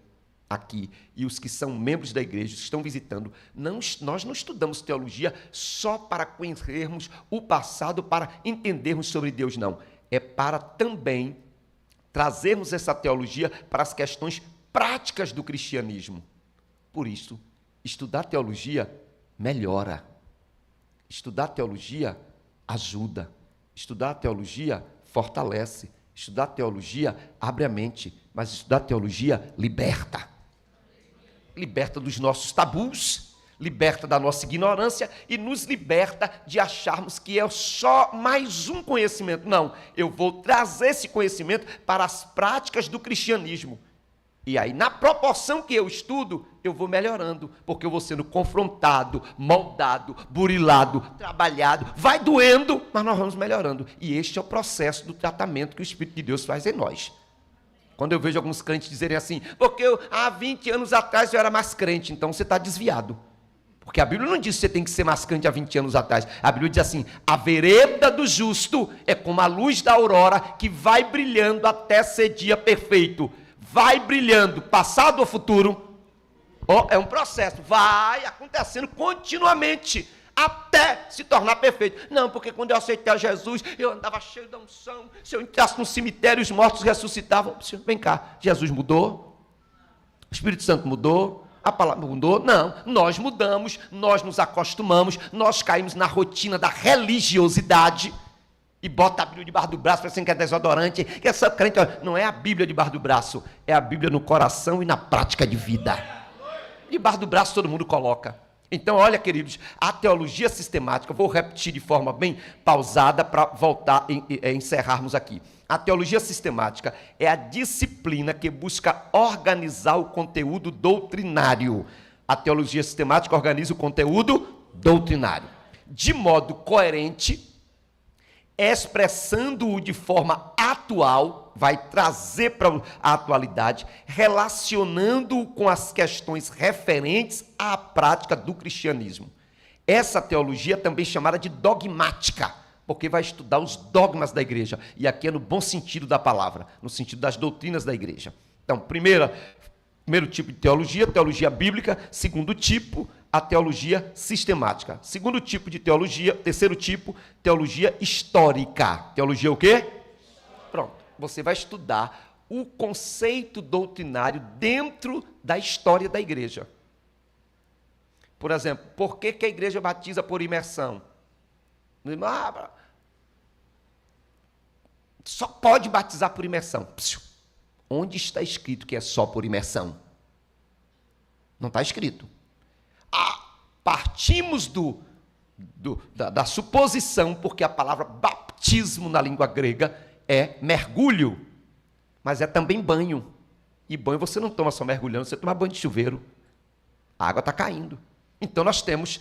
B: aqui, e os que são membros da igreja, que estão visitando, nós não estudamos teologia só para conhecermos o passado, para entendermos sobre Deus, não. É para também trazermos essa teologia para as questões práticas do cristianismo. Por isso, estudar teologia melhora. Estudar teologia ajuda. Estudar teologia fortalece. Estudar teologia abre a mente, mas estudar teologia liberta. Liberta dos nossos tabus, liberta da nossa ignorância e nos liberta de acharmos que é só mais um conhecimento. Não, eu vou trazer esse conhecimento para as práticas do cristianismo. E aí, na proporção que eu estudo, eu vou melhorando, porque eu vou sendo confrontado, moldado, burilado, trabalhado, vai doendo, mas nós vamos melhorando. E este é o processo do tratamento que o Espírito de Deus faz em nós. Quando eu vejo alguns crentes dizerem assim, porque há 20 anos atrás eu era mais crente, então você está desviado. Porque a Bíblia não diz que você tem que ser mais crente há 20 anos atrás. A Bíblia diz assim, a vereda do justo é como a luz da aurora que vai brilhando até ser dia perfeito. Vai brilhando, passado ou futuro, é um processo, vai acontecendo continuamente, até se tornar perfeito. Não, porque quando eu aceitei a Jesus, eu andava cheio da unção. Se eu entrasse no cemitério, os mortos ressuscitavam. Vem cá, Jesus mudou? O Espírito Santo mudou? A palavra mudou? Não, nós mudamos, nós nos acostumamos, nós caímos na rotina da religiosidade e bota a Bíblia debaixo do braço, parecendo que é desodorante, que é só crente. Não é a Bíblia debaixo do braço, é a Bíblia no coração e na prática de vida. Debaixo do braço todo mundo coloca. Então, olha, queridos, a teologia sistemática, vou repetir de forma bem pausada para voltar e encerrarmos aqui. A teologia sistemática é a disciplina que busca organizar o conteúdo doutrinário. A teologia sistemática organiza o conteúdo doutrinário de modo coerente, expressando-o de forma atual, vai trazer para a atualidade, relacionando-o com as questões referentes à prática do cristianismo. Essa teologia é também chamada de dogmática, porque vai estudar os dogmas da igreja. E aqui é no bom sentido da palavra, no sentido das doutrinas da igreja. Então, primeiro tipo de teologia, teologia bíblica. Segundo tipo, a teologia sistemática. Segundo tipo de teologia, terceiro tipo, teologia histórica. Teologia o quê? Pronto, você vai estudar o conceito doutrinário dentro da história da igreja. Por exemplo, por que a igreja batiza por imersão? Só pode batizar por imersão. Onde está escrito que é só por imersão? Não está escrito. Partimos da suposição, porque a palavra batismo na língua grega é mergulho, mas é também banho. E banho você não toma só mergulhando, você toma banho de chuveiro. A água está caindo. Então nós temos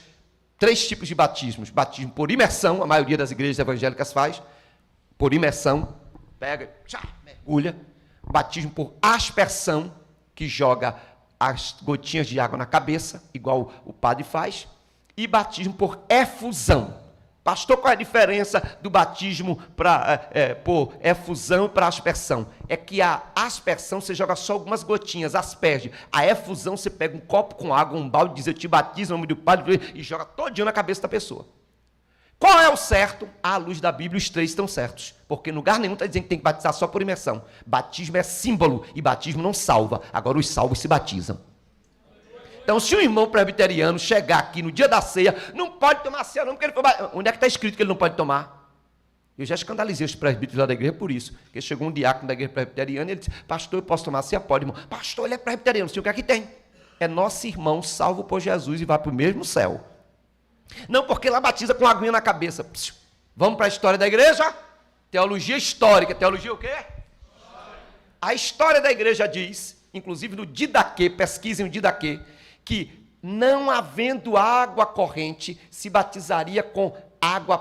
B: 3 tipos de batismos. Batismo por imersão, a maioria das igrejas evangélicas faz, por imersão, pega, mergulha. Batismo por aspersão, que joga as gotinhas de água na cabeça, igual o padre faz. E batismo por efusão. Pastor, qual é a diferença do batismo por efusão para aspersão? É que a aspersão você joga só algumas gotinhas, asperge. A efusão você pega um copo com água, um balde, diz eu te batizo no nome do Padre e joga todinho na cabeça da pessoa. Qual é o certo? À luz da Bíblia, os 3 estão certos. Porque em lugar nenhum está dizendo que tem que batizar só por imersão. Batismo é símbolo e batismo não salva. Agora os salvos se batizam. Então, se um irmão presbiteriano chegar aqui no dia da ceia, não pode tomar ceia não, porque ele foi batizado. Onde é que está escrito que ele não pode tomar? Eu já escandalizei os presbíteros lá da igreja por isso. Porque chegou um diácono da igreja presbiteriana e ele disse, pastor, eu posso tomar ceia? Pode, irmão. Pastor, ele é presbiteriano, sei o que aqui tem. É nosso irmão salvo por Jesus e vai para o mesmo céu. Não, porque lá batiza com aguinha na cabeça. Vamos para a história da igreja? Teologia histórica. Teologia o quê? A história da igreja diz, inclusive no Didaquê, pesquisem o Didaquê, que não havendo água corrente, se batizaria com água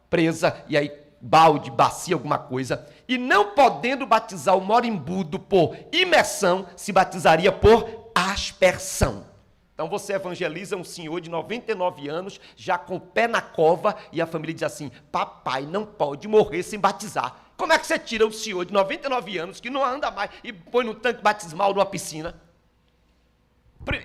B: presa, e aí balde, bacia, alguma coisa, e não podendo batizar o morimbudo por imersão, se batizaria por aspersão. Então você evangeliza um senhor de 99 anos, já com o pé na cova, e a família diz assim, papai não pode morrer sem batizar. Como é que você tira um senhor de 99 anos, que não anda mais, e põe no tanque batismal numa piscina?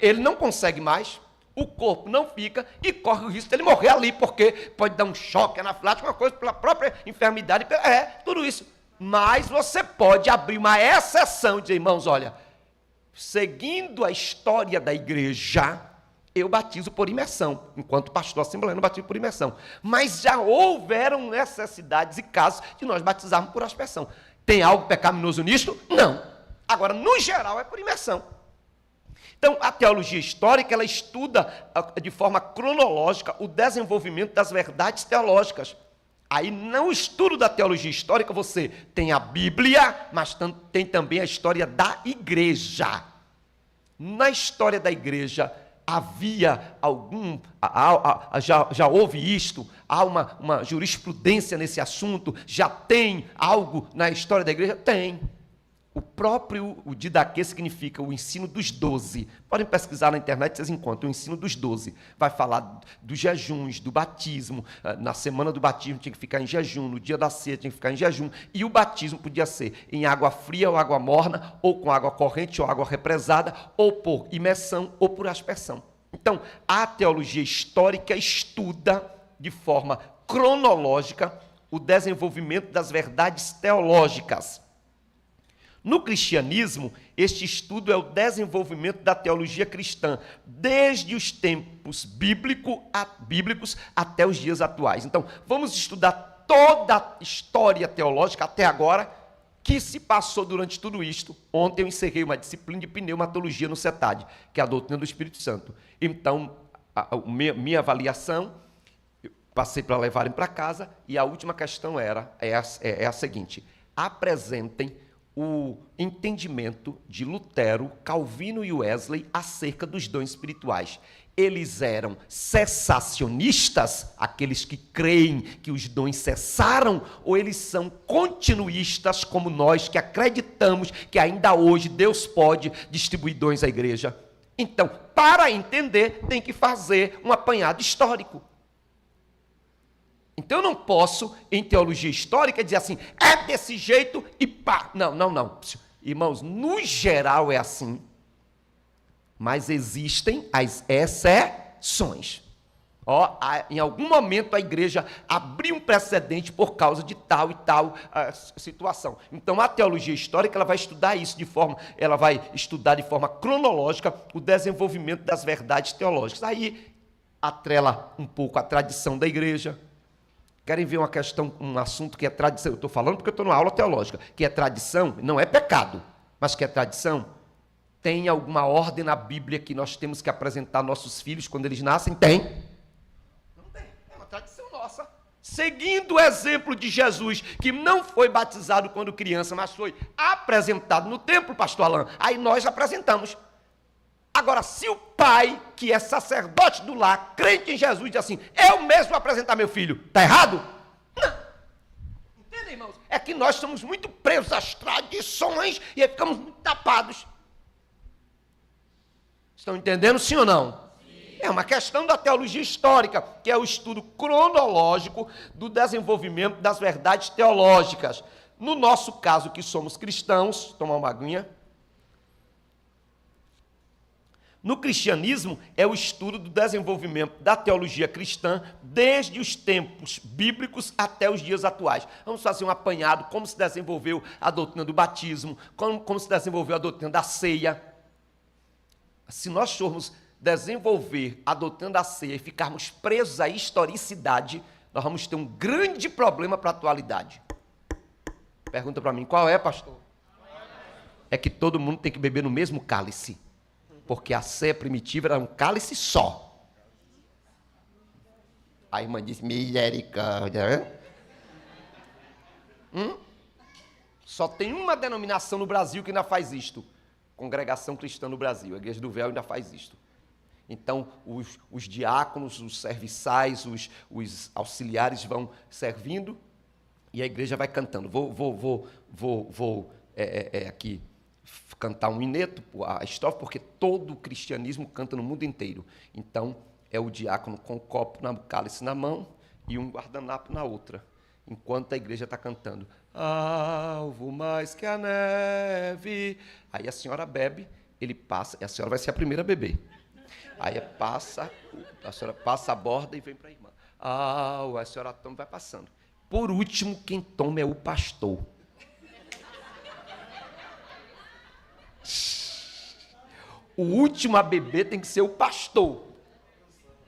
B: Ele não consegue mais, o corpo não fica, e corre o risco de ele morrer ali, porque pode dar um choque anafilático, uma coisa pela própria enfermidade, tudo isso. Mas você pode abrir uma exceção e dizer, irmãos, olha, seguindo a história da igreja, eu batizo por imersão, enquanto pastor assembleano, batizo por imersão. Mas já houveram necessidades e casos de nós batizarmos por aspersão. Tem algo pecaminoso nisto? Não. Agora, no geral, é por imersão. Então, a teologia histórica, ela estuda de forma cronológica o desenvolvimento das verdades teológicas. Aí, no estudo da teologia histórica, você tem a Bíblia, mas tem também a história da igreja. Na história da igreja, havia já houve isto, há uma jurisprudência nesse assunto, já tem algo na história da igreja? Tem. O Didaquê significa o ensino dos 12. Podem pesquisar na internet, vocês encontram o ensino dos 12. Vai falar dos jejuns, do batismo. Na semana do batismo tinha que ficar em jejum, no dia da ceia tinha que ficar em jejum. E o batismo podia ser em água fria ou água morna, ou com água corrente ou água represada, ou por imersão ou por aspersão. Então, a teologia histórica estuda de forma cronológica o desenvolvimento das verdades teológicas. No cristianismo, este estudo é o desenvolvimento da teologia cristã, desde os tempos bíblicos até os dias atuais. Então, vamos estudar toda a história teológica até agora, que se passou durante tudo isto. Ontem eu encerrei uma disciplina de pneumatologia no CETAD, que é a doutrina do Espírito Santo. Então, minha avaliação, eu passei para levarem para casa, e a última questão é a seguinte: apresentem o entendimento de Lutero, Calvino e Wesley acerca dos dons espirituais. Eles eram cessacionistas, aqueles que creem que os dons cessaram, ou eles são continuistas, como nós, que acreditamos que ainda hoje Deus pode distribuir dons à igreja? Então, para entender, tem que fazer um apanhado histórico. Então eu não posso, em teologia histórica, dizer assim, é desse jeito e pá. Não, não, não. Irmãos, no geral é assim, mas existem as exceções. Em algum momento a igreja abriu um precedente por causa de tal e tal situação. Então a teologia histórica ela vai estudar isso ela vai estudar de forma cronológica o desenvolvimento das verdades teológicas. Aí atrela um pouco a tradição da igreja. Querem ver uma questão, um assunto que é tradição? Eu estou falando porque eu estou numa aula teológica, que é tradição, não é pecado, mas que é tradição. Tem alguma ordem na Bíblia que nós temos que apresentar nossos filhos quando eles nascem? Tem. É uma tradição nossa. Seguindo o exemplo de Jesus, que não foi batizado quando criança, mas foi apresentado no templo, pastor Alain, aí nós apresentamos. Agora, se o pai, que é sacerdote do lar, crente em Jesus, diz assim, eu mesmo vou apresentar meu filho, está errado? Não. Entendem, irmãos? É que nós somos muito presos às tradições e aí ficamos muito tapados. Estão entendendo, sim ou não? É uma questão da teologia histórica, que é o estudo cronológico do desenvolvimento das verdades teológicas. No nosso caso, que somos cristãos, tomar uma aguinha. No cristianismo, é o estudo do desenvolvimento da teologia cristã desde os tempos bíblicos até os dias atuais. Vamos fazer um apanhado, como se desenvolveu a doutrina do batismo, como se desenvolveu a doutrina da ceia. Se nós formos desenvolver a doutrina da ceia e ficarmos presos à historicidade, nós vamos ter um grande problema para a atualidade. Pergunta para mim, qual é, pastor? É que todo mundo tem que beber no mesmo cálice, porque a ceia primitiva era um cálice só. A irmã diz, misericórdia. Só tem uma denominação no Brasil que ainda faz isto. Congregação Cristã no Brasil, a Igreja do Véu ainda faz isto. Então, os diáconos, os serviçais, os auxiliares vão servindo e a igreja vai cantando. Vou aqui cantar um hineto, a estrofe, porque todo o cristianismo canta no mundo inteiro. Então, é o diácono com o copo, o cálice na mão e um guardanapo na outra, enquanto a igreja está cantando. Alvo mais que a neve. Aí a senhora bebe, ele passa, e a senhora vai ser a primeira a beber. Aí a senhora passa a borda e vem para a irmã. A senhora toma e vai passando. Por último, quem toma é o pastor. O último a beber tem que ser o pastor.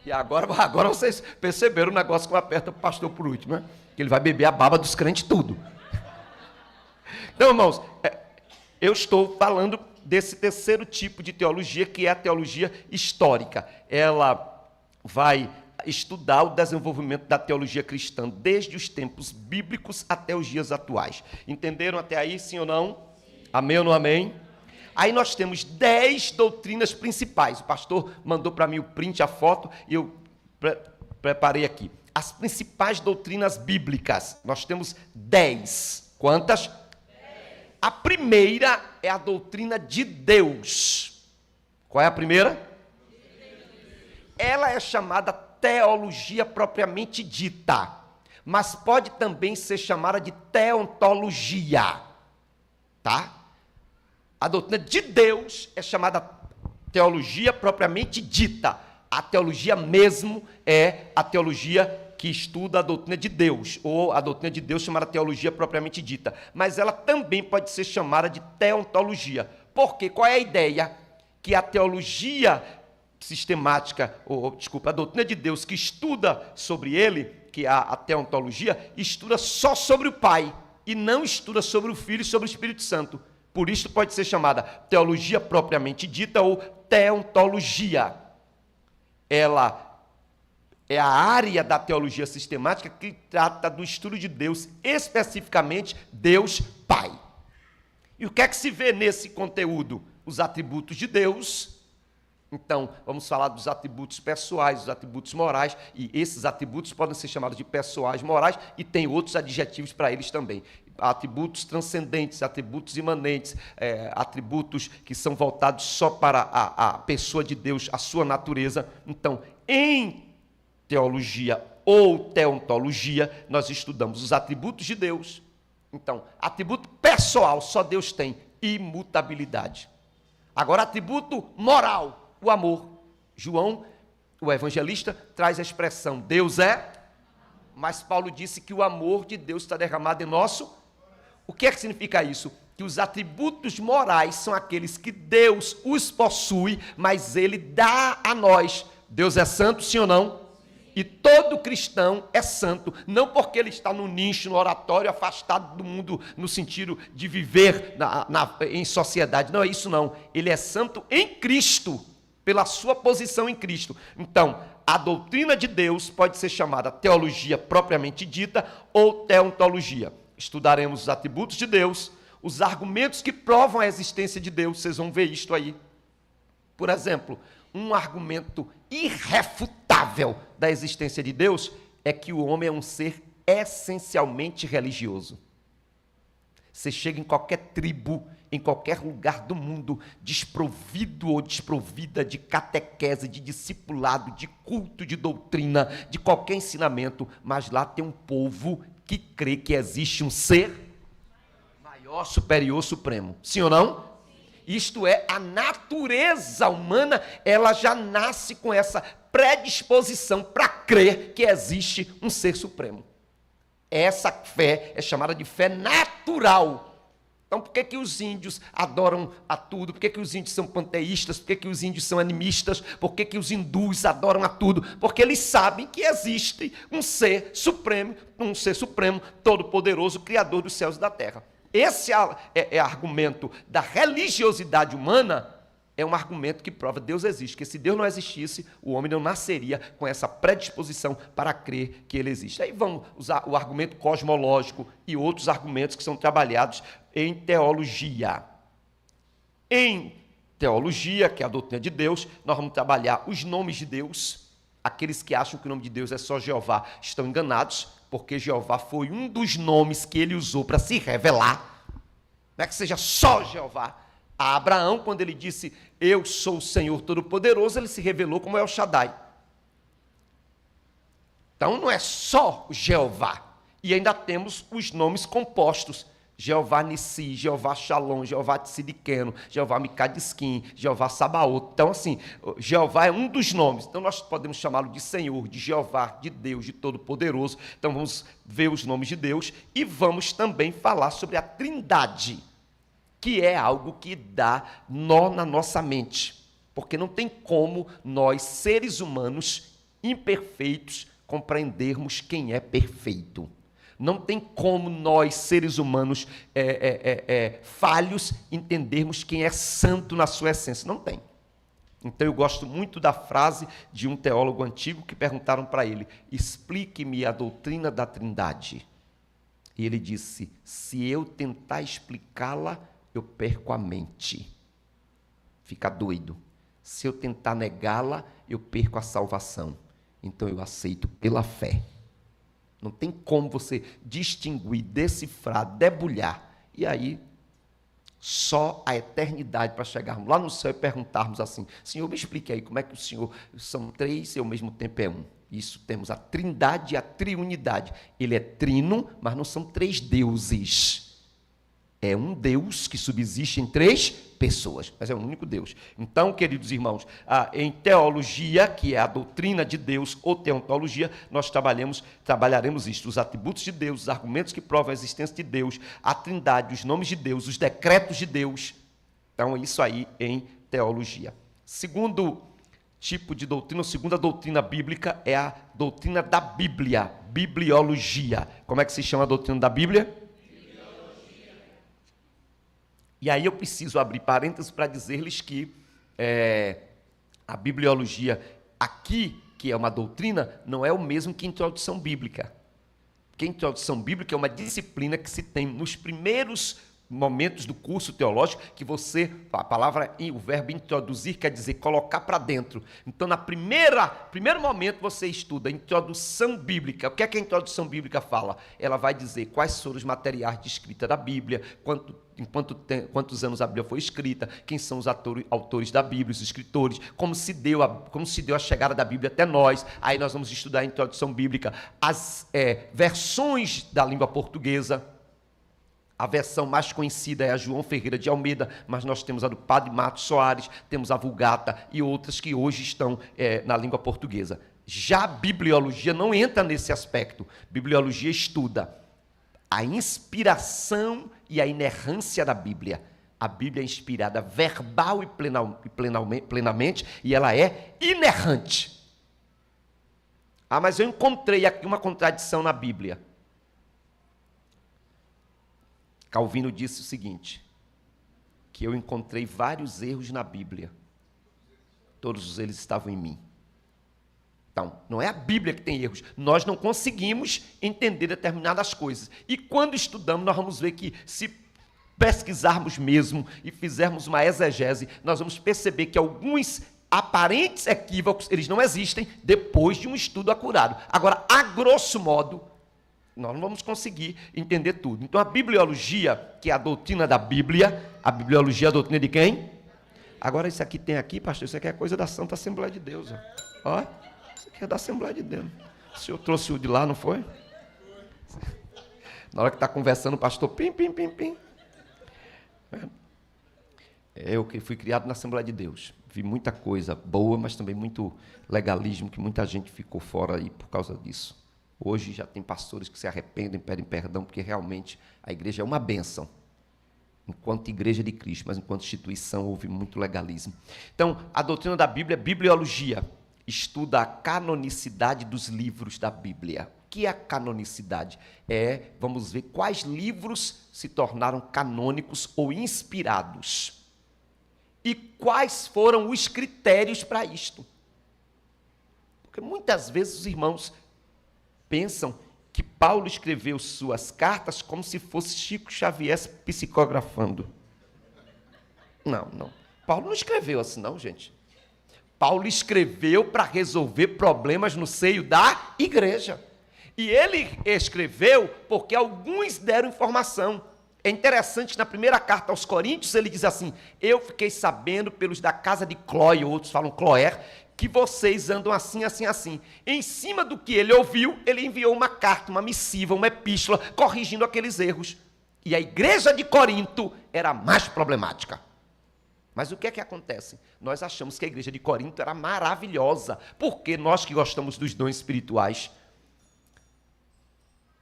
B: E agora vocês perceberam o negócio que aperta o pastor por último, né? Que ele vai beber a baba dos crentes tudo. Então, irmãos, eu estou falando desse terceiro tipo de teologia, que é a teologia histórica. Ela vai estudar o desenvolvimento da teologia cristã desde os tempos bíblicos até os dias atuais. Entenderam até aí, sim ou não? Sim. Amém ou não amém? Aí nós temos 10 doutrinas principais. O pastor mandou para mim o print, a foto, e eu preparei aqui. As principais doutrinas bíblicas. Nós temos 10. Quantas? 10. A primeira é a doutrina de Deus. Qual é a primeira? Ela é chamada teologia propriamente dita, mas pode também ser chamada de teontologia, tá? A doutrina de Deus é chamada teologia propriamente dita. A teologia mesmo é a teologia que estuda a doutrina de Deus, ou a doutrina de Deus chamada teologia propriamente dita. Mas ela também pode ser chamada de teontologia. Por quê? Qual é a ideia? Que a teologia sistemática, a doutrina de Deus que estuda sobre ele, que é a teontologia, estuda só sobre o Pai, e não estuda sobre o Filho e sobre o Espírito Santo. Por isso pode ser chamada teologia propriamente dita ou teontologia. Ela é a área da teologia sistemática que trata do estudo de Deus, especificamente Deus Pai. E o que é que se vê nesse conteúdo? Os atributos de Deus. Então, vamos falar dos atributos pessoais, dos atributos morais, e esses atributos podem ser chamados de pessoais, morais, e tem outros adjetivos para eles também. Atributos transcendentes, atributos imanentes, atributos que são voltados só para a pessoa de Deus, a sua natureza. Então, em teologia ou teontologia, nós estudamos os atributos de Deus. Então, atributo pessoal, só Deus tem, imutabilidade. Agora, atributo moral, o amor. João, o evangelista, traz a expressão, Deus é, mas Paulo disse que o amor de Deus está derramado em nosso. O que é que significa isso? Que os atributos morais são aqueles que Deus os possui, mas Ele dá a nós. Deus é santo, sim ou não? E todo cristão é santo, não porque ele está no nicho, no oratório, afastado do mundo, no sentido de viver em sociedade. Não é isso não. Ele é santo em Cristo, pela sua posição em Cristo. Então, a doutrina de Deus pode ser chamada teologia propriamente dita ou teontologia. Estudaremos os atributos de Deus, os argumentos que provam a existência de Deus. Vocês vão ver isto aí. Por exemplo, um argumento irrefutável da existência de Deus é que o homem é um ser essencialmente religioso. Você chega em qualquer tribo, em qualquer lugar do mundo, desprovido ou desprovida de catequese, de discipulado, de culto, de doutrina, de qualquer ensinamento, mas lá tem um povo que crê que existe um ser maior, superior, supremo. Sim ou não? Isto é, a natureza humana, ela já nasce com essa predisposição para crer que existe um ser supremo. Essa fé é chamada de fé natural. Então, por que os índios adoram a tudo? Por que os índios são panteístas? Por que os índios são animistas? Por que os hindus adoram a tudo? Porque eles sabem que existe um ser supremo, todo-poderoso, criador dos céus e da terra. Esse é argumento da religiosidade humana, é um argumento que prova que Deus existe, que se Deus não existisse, o homem não nasceria com essa predisposição para crer que ele existe. Aí vamos usar o argumento cosmológico e outros argumentos que são trabalhados em teologia. Em teologia, que é a doutrina de Deus, nós vamos trabalhar os nomes de Deus. Aqueles que acham que o nome de Deus é só Jeová estão enganados, porque Jeová foi um dos nomes que ele usou para se revelar. Não é que seja só Jeová. A Abraão, quando ele disse, eu sou o Senhor Todo-Poderoso, ele se revelou como El Shaddai. Então não é só Jeová. E ainda temos os nomes compostos. Jeová Nissi, Jeová Shalom, Jeová Tzidkenu, Jeová Mikadiskim, Jeová Sabaoth. Então, assim, Jeová é um dos nomes. Então, nós podemos chamá-lo de Senhor, de Jeová, de Deus, de Todo-Poderoso. Então, vamos ver os nomes de Deus e vamos também falar sobre a Trindade, que é algo que dá nó na nossa mente. Porque não tem como nós, seres humanos imperfeitos, compreendermos quem é perfeito. Não tem como nós, seres humanos falhos, entendermos quem é santo na sua essência. Não tem. Então, eu gosto muito da frase de um teólogo antigo que perguntaram para ele, explique-me a doutrina da Trindade. E ele disse, se eu tentar explicá-la, eu perco a mente. Fica doido. Se eu tentar negá-la, eu perco a salvação. Então, eu aceito pela fé. Não tem como você distinguir, decifrar, debulhar. E aí, só a eternidade para chegarmos lá no céu e perguntarmos assim, Senhor, me explique aí, como é que o Senhor são três e ao mesmo tempo é um? Isso, temos a trindade e a triunidade. Ele é trino, mas não são três deuses. É um Deus que subsiste em três pessoas, mas é um único Deus. Então, queridos irmãos, em teologia, que é a doutrina de Deus, ou teontologia, nós trabalharemos isto, os atributos de Deus, os argumentos que provam a existência de Deus, a trindade, os nomes de Deus, os decretos de Deus. Então, isso aí em teologia. Segundo tipo de doutrina, a segunda doutrina bíblica é a doutrina da Bíblia, bibliologia. Como é que se chama a doutrina da Bíblia? E aí eu preciso abrir parênteses para dizer-lhes que a bibliologia aqui, que é uma doutrina, não é o mesmo que introdução bíblica. Porque a introdução bíblica é uma disciplina que se tem nos primeiros momentos do curso teológico que você, a palavra, o verbo introduzir quer dizer colocar para dentro. Então, primeiro momento você estuda a introdução bíblica. O que é que a introdução bíblica fala? Ela vai dizer quais foram os materiais de escrita da Bíblia, quantos anos a Bíblia foi escrita, quem são os autores da Bíblia, os escritores, como se deu a chegada da Bíblia até nós. Aí nós vamos estudar a introdução bíblica, as versões da língua portuguesa. A versão mais conhecida é a João Ferreira de Almeida, mas nós temos a do Padre Matos Soares, temos a Vulgata e outras que hoje estão na língua portuguesa. Já a bibliologia não entra nesse aspecto. Bibliologia estuda a inspiração e a inerrância da Bíblia. A Bíblia é inspirada verbal e plenamente, e ela é inerrante. Ah, mas eu encontrei aqui uma contradição na Bíblia. Calvino disse o seguinte, que eu encontrei vários erros na Bíblia. Todos eles estavam em mim. Então, não é a Bíblia que tem erros. Nós não conseguimos entender determinadas coisas. E quando estudamos, nós vamos ver que se pesquisarmos mesmo e fizermos uma exegese, nós vamos perceber que alguns aparentes equívocos, eles não existem depois de um estudo acurado. Agora, a grosso modo, nós não vamos conseguir entender tudo. Então, a bibliologia, que é a doutrina da Bíblia, a bibliologia é a doutrina de quem? Agora, isso aqui tem aqui, pastor, isso aqui é coisa da Santa Assembleia de Deus. Ó, isso aqui é da Assembleia de Deus. O senhor trouxe o de lá, não foi? Na hora que está conversando, o pastor, pim. Eu que fui criado na Assembleia de Deus. Vi muita coisa boa, mas também muito legalismo, que muita gente ficou fora aí por causa disso. Hoje já tem pastores que se arrependem, pedem perdão, porque realmente a igreja é uma bênção, enquanto igreja de Cristo, mas enquanto instituição houve muito legalismo. Então, a doutrina da Bíblia é bibliologia, estuda a canonicidade dos livros da Bíblia. O que é a canonicidade? Vamos ver quais livros se tornaram canônicos ou inspirados. E quais foram os critérios para isto. Porque muitas vezes os irmãos pensam que Paulo escreveu suas cartas como se fosse Chico Xavier psicografando. Não. Paulo não escreveu assim, não, gente. Paulo escreveu para resolver problemas no seio da igreja. E ele escreveu porque alguns deram informação. É interessante que na primeira carta aos Coríntios ele diz assim, eu fiquei sabendo pelos da casa de Cloé, outros falam Cloé, que vocês andam assim. Em cima do que ele ouviu, ele enviou uma carta, uma missiva, uma epístola, corrigindo aqueles erros. E a igreja de Corinto era mais problemática. Mas o que é que acontece? Nós achamos que a igreja de Corinto era maravilhosa, porque nós que gostamos dos dons espirituais.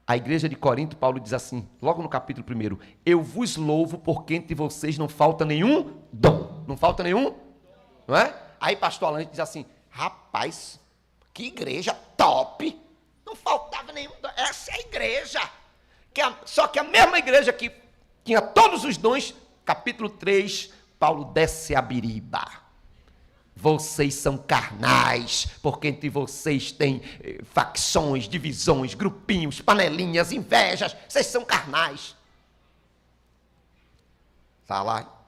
B: A igreja de Corinto, Paulo diz assim, logo no capítulo 1, eu vos louvo porque entre vocês não falta nenhum dom. Não falta nenhum? Não é? Aí pastor Alan diz assim, rapaz, que igreja top, não faltava nenhum dom, essa é a igreja, só que a mesma igreja que tinha todos os dons, capítulo 3, Paulo desce a biriba, vocês são carnais, porque entre vocês tem facções, divisões, grupinhos, panelinhas, invejas, vocês são carnais. Está lá,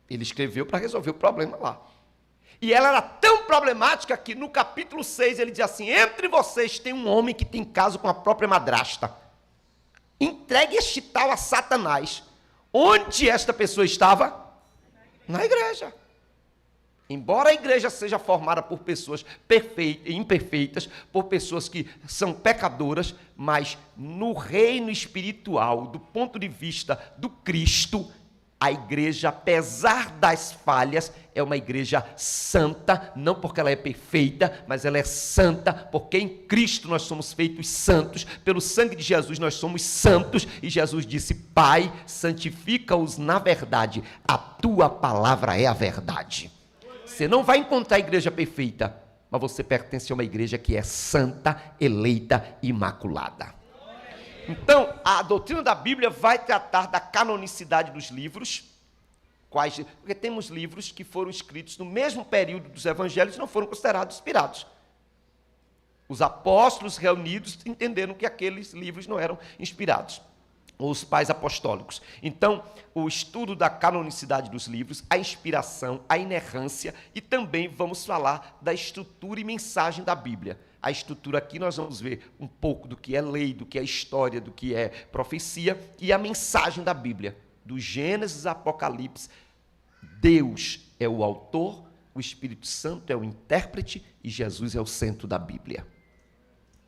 B: ele escreveu para resolver o problema lá. E ela era tão problemática que no capítulo 6 ele diz assim, entre vocês tem um homem que tem caso com a própria madrasta. Entregue este tal a Satanás. Onde esta pessoa estava? Na igreja. Embora a igreja seja formada por pessoas perfeitas, imperfeitas, por pessoas que são pecadoras, mas no reino espiritual, do ponto de vista do Cristo, a igreja, apesar das falhas, é uma igreja santa, não porque ela é perfeita, mas ela é santa, porque em Cristo nós somos feitos santos, pelo sangue de Jesus nós somos santos, e Jesus disse, Pai, santifica-os na verdade, a tua palavra é a verdade. Você não vai encontrar a igreja perfeita, mas você pertence a uma igreja que é santa, eleita, imaculada. Então, a doutrina da Bíblia vai tratar da canonicidade dos livros, porque temos livros que foram escritos no mesmo período dos evangelhos e não foram considerados inspirados. Os apóstolos reunidos entenderam que aqueles livros não eram inspirados. os pais apostólicos. Então, o estudo da canonicidade dos livros, a inspiração, a inerrância, e também vamos falar da estrutura e mensagem da Bíblia. A estrutura aqui nós vamos ver um pouco do que é lei, do que é história, do que é profecia, e a mensagem da Bíblia, do Gênesis a Apocalipse. Deus é o autor, o Espírito Santo é o intérprete e Jesus é o centro da Bíblia.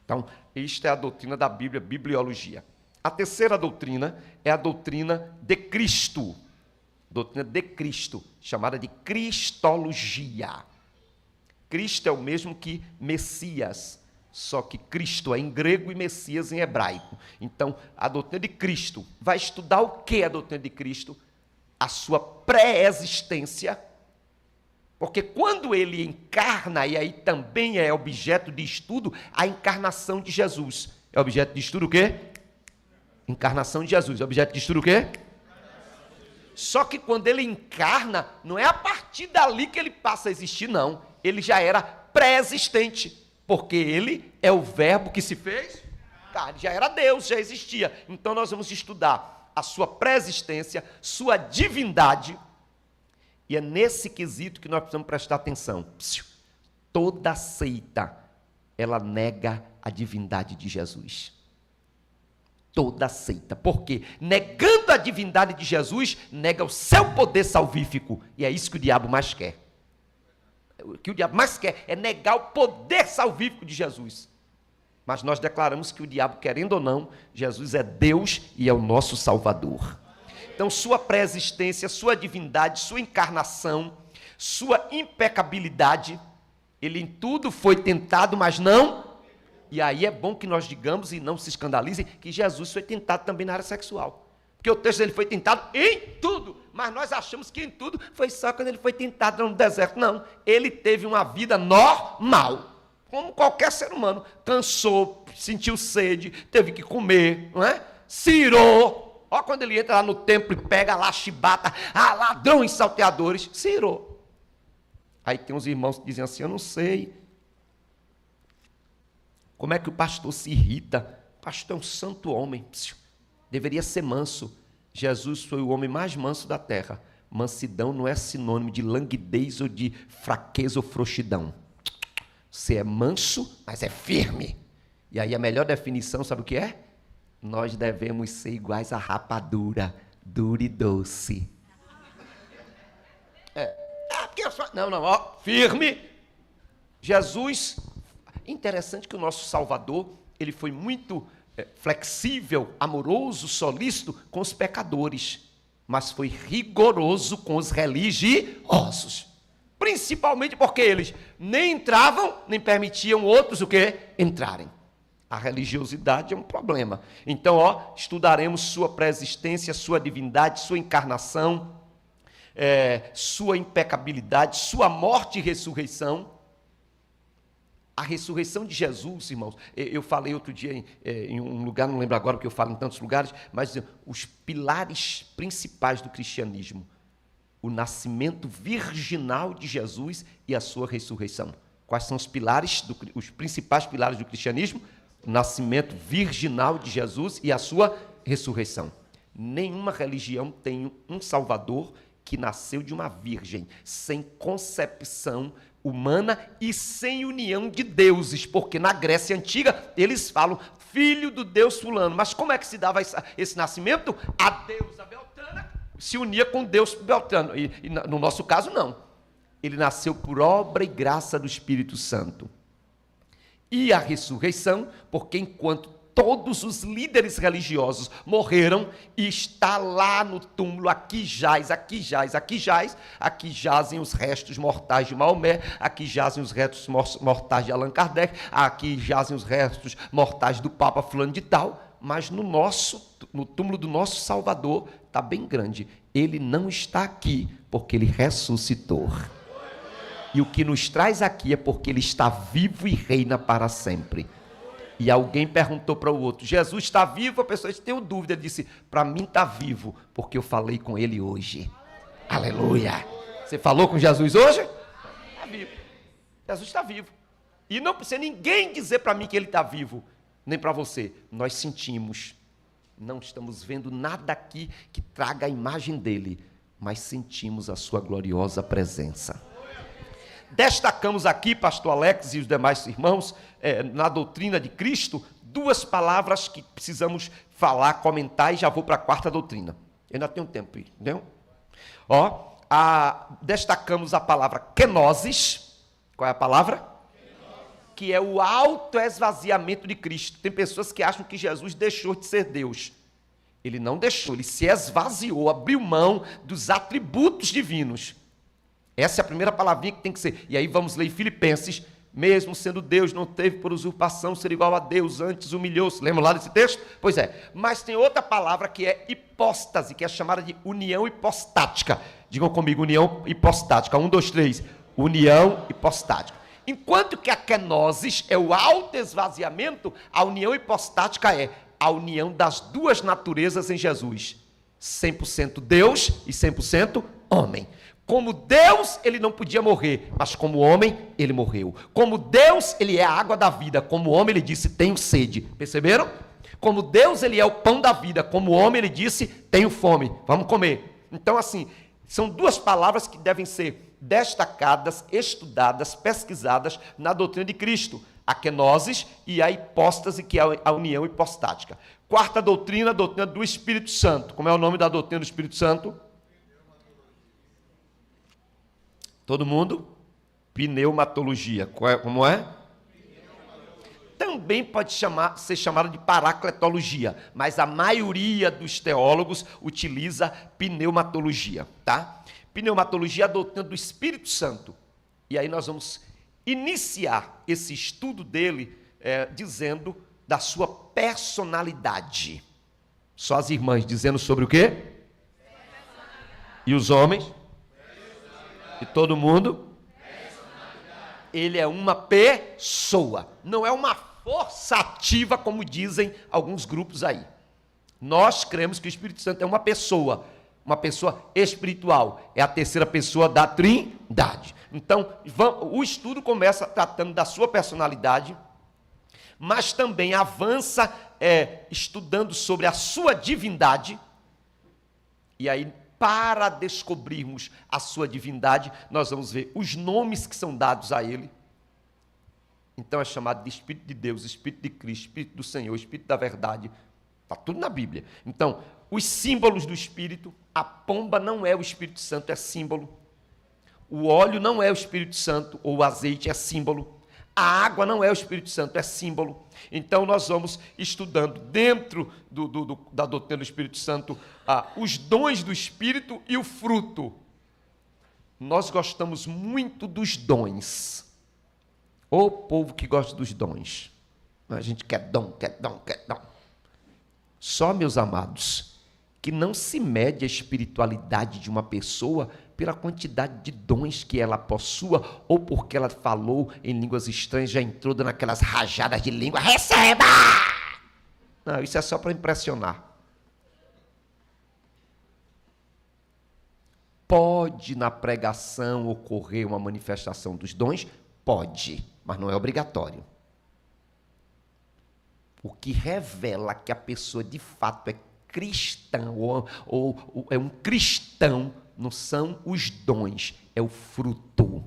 B: Então, esta é a doutrina da Bíblia, bibliologia. A terceira doutrina é a doutrina de Cristo. Doutrina de Cristo, chamada de Cristologia. Cristo é o mesmo que Messias, só que Cristo é em grego e Messias em hebraico. Então, a doutrina de Cristo vai estudar o que é a doutrina de Cristo? A sua pré-existência, porque quando ele encarna, e aí também é objeto de estudo, a encarnação de Jesus. É objeto de estudo o quê? Encarnação de Jesus. É objeto de estudo o quê? Só que quando ele encarna, não é a partir dali que ele passa a existir, não. Ele já era pré-existente, porque ele é o verbo que se fez. Cara, já era Deus, já existia. Então nós vamos estudar a sua pré-existência, sua divindade, e é nesse quesito que nós precisamos prestar atenção. Toda seita, ela nega a divindade de Jesus. Toda seita. Por quê? Negando a divindade de Jesus, nega o seu poder salvífico. E é isso que o diabo mais quer. O que o diabo mais quer é negar o poder salvífico de Jesus. Mas nós declaramos que o diabo, querendo ou não, Jesus é Deus e é o nosso Salvador. Então, sua pré-existência, sua divindade, sua encarnação, sua impecabilidade, ele em tudo foi tentado, mas não. E aí é bom que nós digamos, e não se escandalizem, que Jesus foi tentado também na área sexual. Porque o texto dele foi tentado em tudo, mas nós achamos que em tudo foi só quando ele foi tentado no deserto. Não, ele teve uma vida normal, como qualquer ser humano. Cansou, sentiu sede, teve que comer, não é? Cirou. Olha quando ele entra lá no templo e pega lá chibata, ladrões salteadores, cirou. Aí tem uns irmãos que dizem assim, eu não sei como é que o pastor se irrita. O pastor é um santo homem, deveria ser manso. Jesus foi o homem mais manso da terra. Mansidão não é sinônimo de languidez ou de fraqueza ou frouxidão. Você é manso, mas é firme. E aí a melhor definição, sabe o que é? Nós devemos ser iguais à rapadura, dura e doce. Porque eu sou... Não, ó, firme. Jesus, interessante que o nosso Salvador, ele foi muito flexível, amoroso, solícito com os pecadores, mas foi rigoroso com os religiosos. Principalmente porque eles nem entravam, nem permitiam outros o quê? Entrarem. A religiosidade é um problema. Então, estudaremos sua pré-existência, sua divindade, sua encarnação, sua impecabilidade, sua morte e ressurreição. A ressurreição de Jesus, irmãos, eu falei outro dia em um lugar, não lembro agora porque eu falo em tantos lugares, mas os pilares principais do cristianismo, o nascimento virginal de Jesus e a sua ressurreição. Quais são os pilares, os principais pilares do cristianismo? O nascimento virginal de Jesus e a sua ressurreição. Nenhuma religião tem um Salvador que nasceu de uma virgem, sem concepção humana e sem união de deuses, porque na Grécia Antiga eles falam filho do deus fulano, mas como é que se dava esse nascimento? A deusa Beltrana se unia com o deus Beltrano, e no nosso caso não, ele nasceu por obra e graça do Espírito Santo. E a ressurreição, porque enquanto todos os líderes religiosos morreram, e está lá no túmulo, aqui jazem os restos mortais de Maomé, aqui jazem os restos mortais de Allan Kardec, aqui jazem os restos mortais do Papa fulano de tal, mas no túmulo do nosso Salvador está bem grande. Ele não está aqui porque ele ressuscitou. E o que nos traz aqui é porque ele está vivo e reina para sempre. E alguém perguntou para o outro, Jesus está vivo? A pessoa disse, tenho dúvida. Ele disse, para mim está vivo, porque eu falei com ele hoje. Aleluia! Você falou com Jesus hoje? Está vivo. Jesus está vivo. E não precisa ninguém dizer para mim que ele está vivo, nem para você. Nós sentimos. não estamos vendo nada aqui que traga a imagem dele, mas sentimos a sua gloriosa presença. Destacamos aqui, pastor Alex e os demais irmãos, na doutrina de Cristo, duas palavras que precisamos falar, comentar, e já vou para a quarta doutrina. Eu ainda tenho tempo, entendeu? Destacamos a palavra kenosis. Qual é a palavra? Que é o autoesvaziamento de Cristo. Tem pessoas que acham que Jesus deixou de ser Deus. Ele não deixou, ele se esvaziou, abriu mão dos atributos divinos. Essa é a primeira palavrinha que tem que ser. E aí vamos ler em Filipenses: mesmo sendo Deus, não teve por usurpação ser igual a Deus, antes humilhou-se. Lembra lá desse texto? Pois é. Mas tem outra palavra que é hipóstase, que é chamada de união hipostática. Digam comigo, união hipostática. 1, 2, 3. União hipostática. Enquanto que a kenosis é o autoesvaziamento, a união hipostática é a união das duas naturezas em Jesus. 100% Deus e 100% homem. Como Deus, ele não podia morrer, mas como homem, ele morreu. Como Deus, ele é a água da vida. Como homem, ele disse: tenho sede. Perceberam? Como Deus, ele é o pão da vida. Como homem, ele disse: tenho fome. Vamos comer. Então, assim, são duas palavras que devem ser destacadas, estudadas, pesquisadas na doutrina de Cristo: a kenosis e a hipóstase, que é a união hipostática. Quarta doutrina, a doutrina do Espírito Santo. Como é o nome da doutrina do Espírito Santo? Todo mundo? Pneumatologia. Como é? Também pode ser chamada de paracletologia, mas a maioria dos teólogos utiliza pneumatologia, tá? Pneumatologia é a doutrina do Espírito Santo. E aí nós vamos iniciar esse estudo dele dizendo da sua personalidade. Só as irmãs dizendo sobre o quê? E os homens? E todo mundo? Ele é uma pessoa, não é uma força ativa, como dizem alguns grupos aí. Nós cremos que o Espírito Santo é uma pessoa espiritual, é a terceira pessoa da Trindade. Então, o estudo começa tratando da sua personalidade, mas também avança estudando sobre a sua divindade. E aí, para descobrirmos a sua divindade, nós vamos ver os nomes que são dados a ele. Então é chamado de Espírito de Deus, Espírito de Cristo, Espírito do Senhor, Espírito da verdade. Está tudo na Bíblia. Então, os símbolos do Espírito: a pomba não é o Espírito Santo, é símbolo. O óleo não é o Espírito Santo, ou o azeite é símbolo. A água não é o Espírito Santo, é símbolo. Então nós vamos estudando dentro da doutrina do Espírito Santo os dons do Espírito e o fruto. Nós gostamos muito dos dons. O povo que gosta dos dons. A gente quer dom, quer dom, quer dom. Só, meus amados, que não se mede a espiritualidade de uma pessoa pela quantidade de dons que ela possua, ou porque ela falou em línguas estranhas, já entrou dando aquelas rajadas de língua: receba! Não, isso é só para impressionar. Pode na pregação ocorrer uma manifestação dos dons? Pode, mas não é obrigatório. O que revela que a pessoa de fato é cristã, ou é um cristão, não são os dons, é o fruto.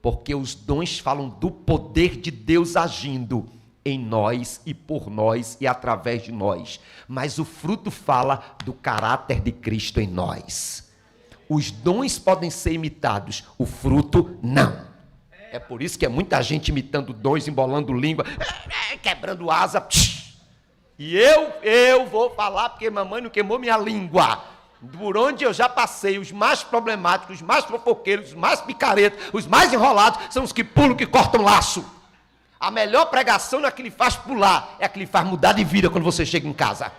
B: Porque os dons falam do poder de Deus agindo em nós e por nós e através de nós. Mas o fruto fala do caráter de Cristo em nós. Os dons podem ser imitados, o fruto não. É por isso que é muita gente imitando dons, embolando língua, quebrando asa. E eu vou falar porque mamãe não queimou minha língua. Por onde eu já passei, os mais problemáticos, os mais fofoqueiros, os mais picaretos, os mais enrolados, são os que pulam, que cortam laço. A melhor pregação não é a que lhe faz pular, é a que lhe faz mudar de vida quando você chega em casa.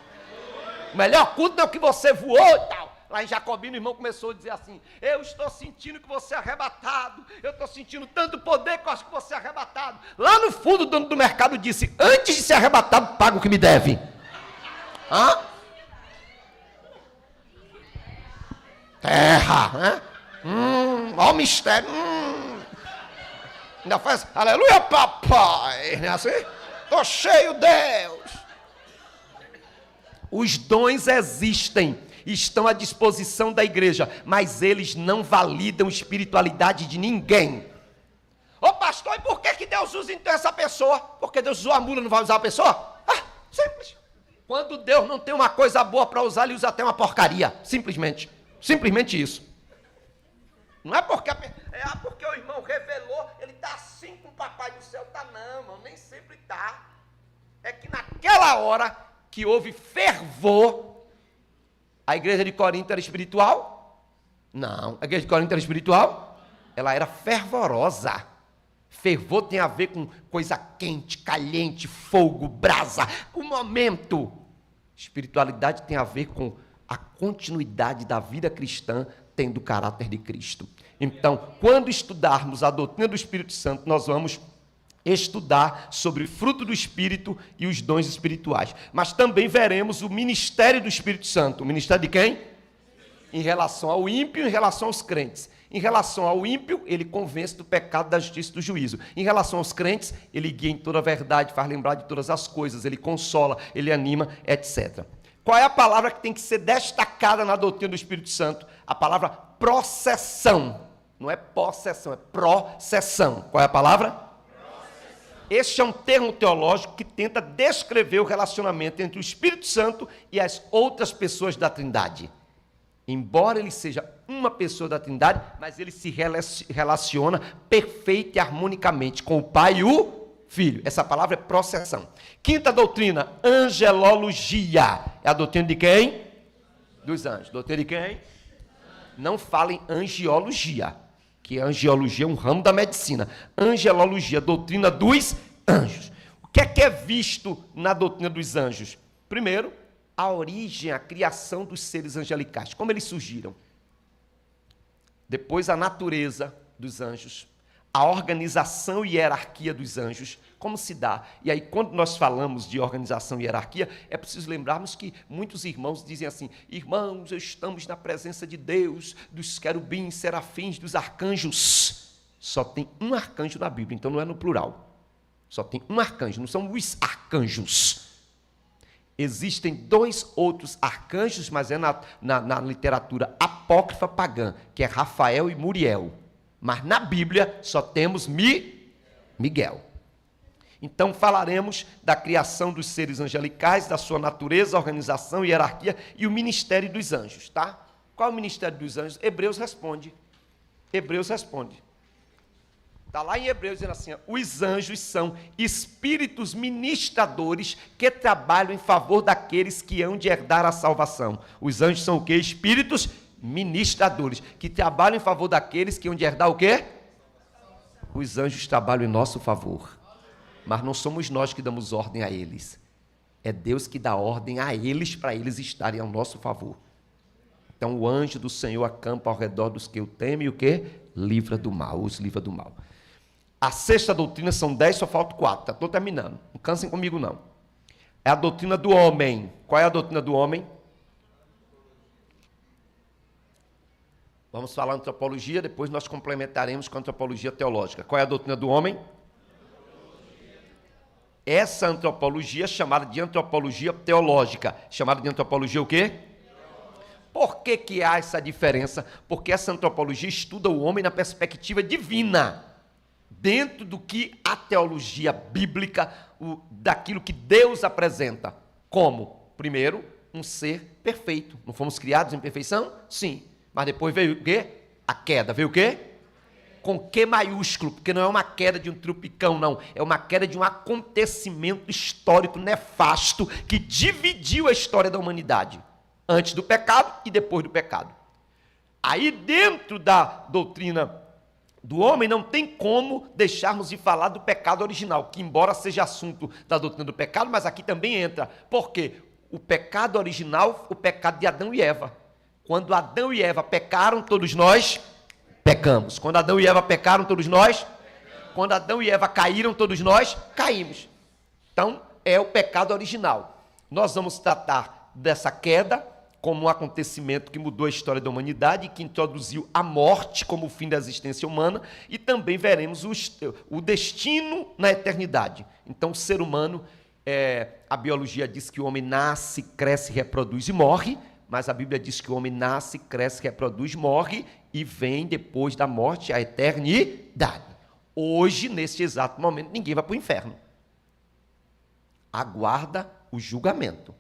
B: O melhor culto não é o que você voou e tal. Lá em Jacobino, o irmão começou a dizer assim: eu estou sentindo que você é arrebatado, eu estou sentindo tanto poder que eu acho que você é arrebatado. Lá no fundo, o dono do mercado disse: antes de ser arrebatado, paga o que me deve. Hã? Terra, né? Ó o mistério. Ainda faz, aleluia, papai. Não é assim? Tô cheio, Deus. Os dons existem, estão à disposição da igreja, mas eles não validam a espiritualidade de ninguém. Ô pastor, e por que Deus usa então essa pessoa? Porque Deus usou a mula, não vai usar a pessoa? Simples. Quando Deus não tem uma coisa boa para usar, ele usa até uma porcaria. Simplesmente. Simplesmente isso. Não é porque, porque o irmão revelou, ele está assim com o papai do céu. Tá não, irmão, nem sempre está. É que naquela hora que houve fervor, a igreja de Corinto era espiritual? Não. A igreja de Corinto era espiritual? Ela era fervorosa. Fervor tem a ver com coisa quente, caliente, fogo, brasa, o momento. Espiritualidade tem a ver com a continuidade da vida cristã tendo o caráter de Cristo. Então, quando estudarmos a doutrina do Espírito Santo, nós vamos estudar sobre o fruto do Espírito e os dons espirituais. Mas também veremos o ministério do Espírito Santo. O ministério de quem? Em relação ao ímpio, em relação aos crentes. Em relação ao ímpio, ele convence do pecado, da justiça e do juízo. Em relação aos crentes, ele guia em toda a verdade, faz lembrar de todas as coisas, ele consola, ele anima, etc. Qual é a palavra que tem que ser destacada na doutrina do Espírito Santo? A palavra processão. Não é possessão, é processão. Qual é a palavra? Processão. Este é um termo teológico que tenta descrever o relacionamento entre o Espírito Santo e as outras pessoas da Trindade. Embora ele seja uma pessoa da Trindade, mas ele se relaciona perfeita e harmonicamente com o Pai e o Filho. Essa palavra é processão. Quinta doutrina, angelologia. É a doutrina de quem? Dos anjos. Doutrina de quem? Não falem angiologia, que angiologia é um ramo da medicina. Angelologia, doutrina dos anjos. O que é visto na doutrina dos anjos? Primeiro, a origem, a criação dos seres angelicais, como eles surgiram. Depois, a natureza dos anjos, a organização e hierarquia dos anjos, como se dá. E aí, quando nós falamos de organização e hierarquia, é preciso lembrarmos que muitos irmãos dizem assim: irmãos, estamos na presença de Deus, dos querubins, serafins, dos arcanjos. Só tem um arcanjo na Bíblia, então não é no plural. Só tem um arcanjo, não são os arcanjos. Existem dois outros arcanjos, mas é na literatura apócrifa pagã, que é Rafael e Muriel. Mas na Bíblia só temos Miguel. Então falaremos da criação dos seres angelicais, da sua natureza, organização, hierarquia e o ministério dos anjos, tá? Qual é o ministério dos anjos? Hebreus responde. Hebreus responde. Está lá em Hebreus dizendo assim: os anjos são espíritos ministradores que trabalham em favor daqueles que hão de herdar a salvação. Os anjos são o quê? Espíritos ministradores, que trabalham em favor daqueles que hão de herdar o quê? Os anjos trabalham em nosso favor. Mas não somos nós que damos ordem a eles. É Deus que dá ordem a eles para eles estarem ao nosso favor. Então o anjo do Senhor acampa ao redor dos que o temem e o quê? Livra do mal, os livra do mal. A sexta doutrina são 10, só falta 4. Estou terminando. Não cansem comigo, não. É a doutrina do homem. Qual é a doutrina do homem? Vamos falar antropologia, depois nós complementaremos com a antropologia teológica. Qual é a doutrina do homem? Essa antropologia é chamada de antropologia teológica. Chamada de antropologia o quê? Por que há essa diferença? Porque essa antropologia estuda o homem na perspectiva divina, dentro do que a teologia bíblica, daquilo que Deus apresenta. Como? Primeiro, um ser perfeito. Não fomos criados em perfeição? Sim. Mas depois veio o quê? A queda. Veio o quê? Com Q maiúsculo, porque não é uma queda de um trupicão, não. É uma queda de um acontecimento histórico nefasto que dividiu a história da humanidade. Antes do pecado e depois do pecado. Aí dentro da doutrina do homem não tem como deixarmos de falar do pecado original, que embora seja assunto da doutrina do pecado, mas aqui também entra. Por quê? O pecado original, o pecado de Adão e Eva. Quando Adão e Eva pecaram, todos nós pecamos. Quando Adão e Eva pecaram, todos nós pecamos. Quando Adão e Eva caíram, todos nós caímos. Então, é o pecado original. Nós vamos tratar dessa queda como um acontecimento que mudou a história da humanidade e que introduziu a morte como o fim da existência humana, e também veremos o destino na eternidade. Então, o ser humano a biologia diz que o homem nasce, cresce, reproduz e morre, mas a Bíblia diz que o homem nasce, cresce, reproduz, morre e vem depois da morte a eternidade. Hoje, neste exato momento, ninguém vai para o inferno. Aguarda o julgamento.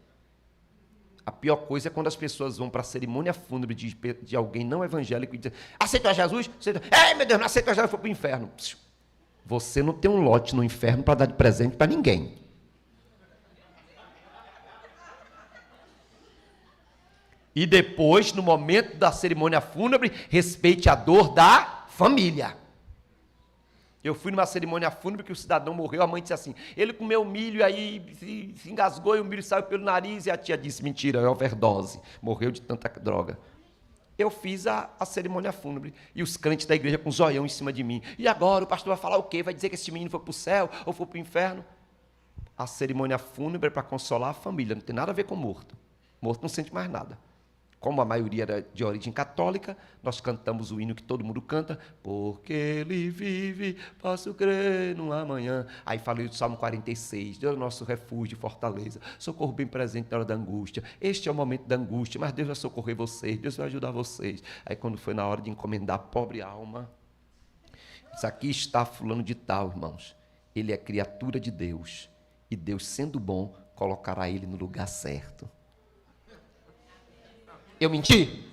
B: A pior coisa é quando as pessoas vão para a cerimônia fúnebre de alguém não evangélico e dizem: aceitou a Jesus? Ei, meu Deus, não aceitou a Jesus, foi para o inferno. Você não tem um lote no inferno para dar de presente para ninguém. E depois, no momento da cerimônia fúnebre, respeite a dor da família. Eu fui numa cerimônia fúnebre que o cidadão morreu, a mãe disse assim: ele comeu milho, aí se engasgou e o milho saiu pelo nariz, e a tia disse: mentira, é overdose, morreu de tanta droga. Eu fiz a cerimônia fúnebre, e os crentes da igreja com um zoião em cima de mim. E agora o pastor vai falar o quê? Vai dizer que esse menino foi para o céu ou foi para o inferno? A cerimônia fúnebre é para consolar a família, não tem nada a ver com morto. Morto não sente mais nada. Como a maioria era de origem católica, nós cantamos o hino que todo mundo canta: porque ele vive, posso crer no amanhã. Aí falei do Salmo 46, Deus é o nosso refúgio e fortaleza, socorro bem presente na hora da angústia. Este é o momento da angústia, mas Deus vai socorrer vocês, Deus vai ajudar vocês. Aí quando foi na hora de encomendar a pobre alma, disse: aqui está fulano de tal, irmãos. Ele é criatura de Deus, e Deus, sendo bom, colocará ele no lugar certo. Eu menti?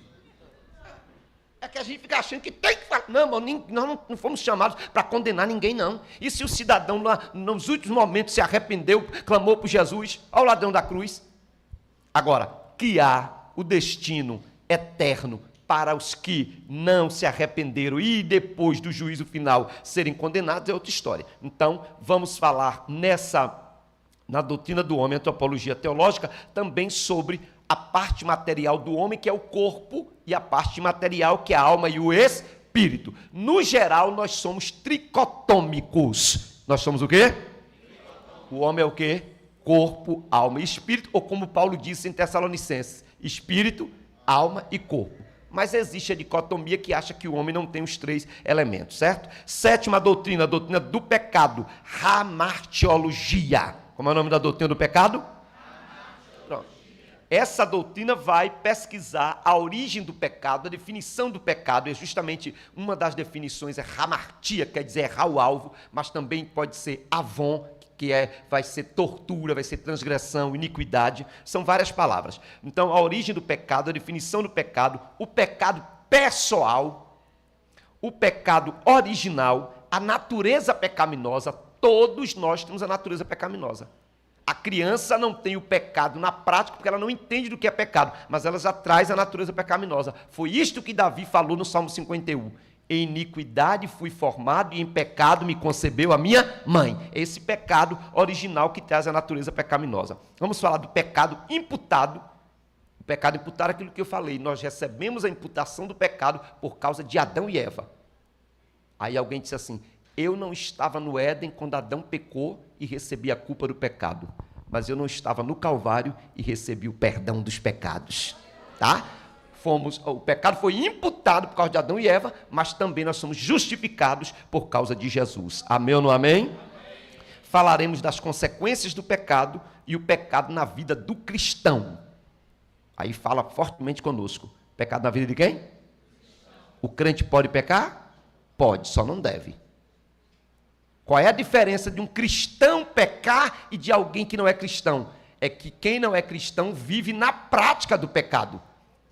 B: É que a gente fica achando que tem que falar. Não, irmão, nós não fomos chamados para condenar ninguém, não. E se o cidadão, nos últimos momentos, se arrependeu, clamou por Jesus, ao ladrão da cruz? Agora, que há o destino eterno para os que não se arrependeram e depois do juízo final serem condenados é outra história. Então, vamos falar na doutrina do homem, antropologia teológica, também sobre a parte material do homem, que é o corpo, e a parte material, que é a alma e o espírito. No geral, nós somos tricotômicos. Nós somos o quê? O homem é o quê? Corpo, alma e espírito, ou como Paulo disse em Tessalonicenses: espírito, alma e corpo. Mas existe a dicotomia que acha que o homem não tem os três elementos, certo? Sétima doutrina, a doutrina do pecado, hamartiologia. Como é o nome da doutrina do pecado? Pronto. Essa doutrina vai pesquisar a origem do pecado, a definição do pecado, é justamente uma das definições, é hamartia, quer dizer errar o alvo, mas também pode ser avon, que vai ser tortura, vai ser transgressão, iniquidade, são várias palavras. Então, a origem do pecado, a definição do pecado, o pecado pessoal, o pecado original, a natureza pecaminosa. Todos nós temos a natureza pecaminosa. A criança não tem o pecado na prática, porque ela não entende do que é pecado, mas ela já traz a natureza pecaminosa. Foi isto que Davi falou no Salmo 51. Em iniquidade fui formado e em pecado me concebeu a minha mãe. Esse pecado original que traz a natureza pecaminosa. Vamos falar do pecado imputado. O pecado imputado é aquilo que eu falei. Nós recebemos a imputação do pecado por causa de Adão e Eva. Aí alguém disse assim: eu não estava no Éden quando Adão pecou e recebi a culpa do pecado, mas eu não estava no Calvário e recebi o perdão dos pecados, tá? O pecado foi imputado por causa de Adão e Eva, mas também nós somos justificados por causa de Jesus. Amém ou não amém? Amém. Falaremos das consequências do pecado e o pecado na vida do cristão. Aí fala fortemente conosco. Pecado na vida de quem? O crente pode pecar? Pode, só não deve. Qual é a diferença de um cristão pecar e de alguém que não é cristão? É que quem não é cristão vive na prática do pecado.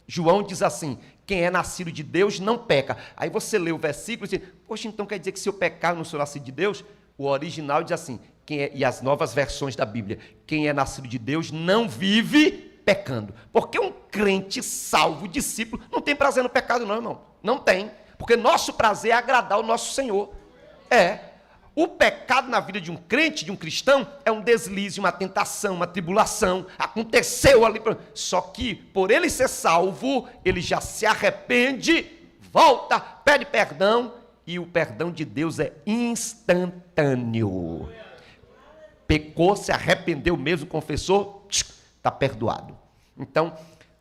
B: João diz assim: quem é nascido de Deus não peca. Aí você lê o versículo e diz: poxa, então quer dizer que se eu pecar eu não sou nascido de Deus? O original diz assim, e as novas versões da Bíblia: quem é nascido de Deus não vive pecando. Porque um crente salvo, discípulo, não tem prazer no pecado não, irmão. Não tem. Porque nosso prazer é agradar o nosso Senhor. O pecado na vida de um crente, de um cristão, é um deslize, uma tentação, uma tribulação. Aconteceu ali. Só que, por ele ser salvo, ele já se arrepende, volta, pede perdão, e o perdão de Deus é instantâneo. Pecou, se arrependeu mesmo, confessou, está perdoado. Então,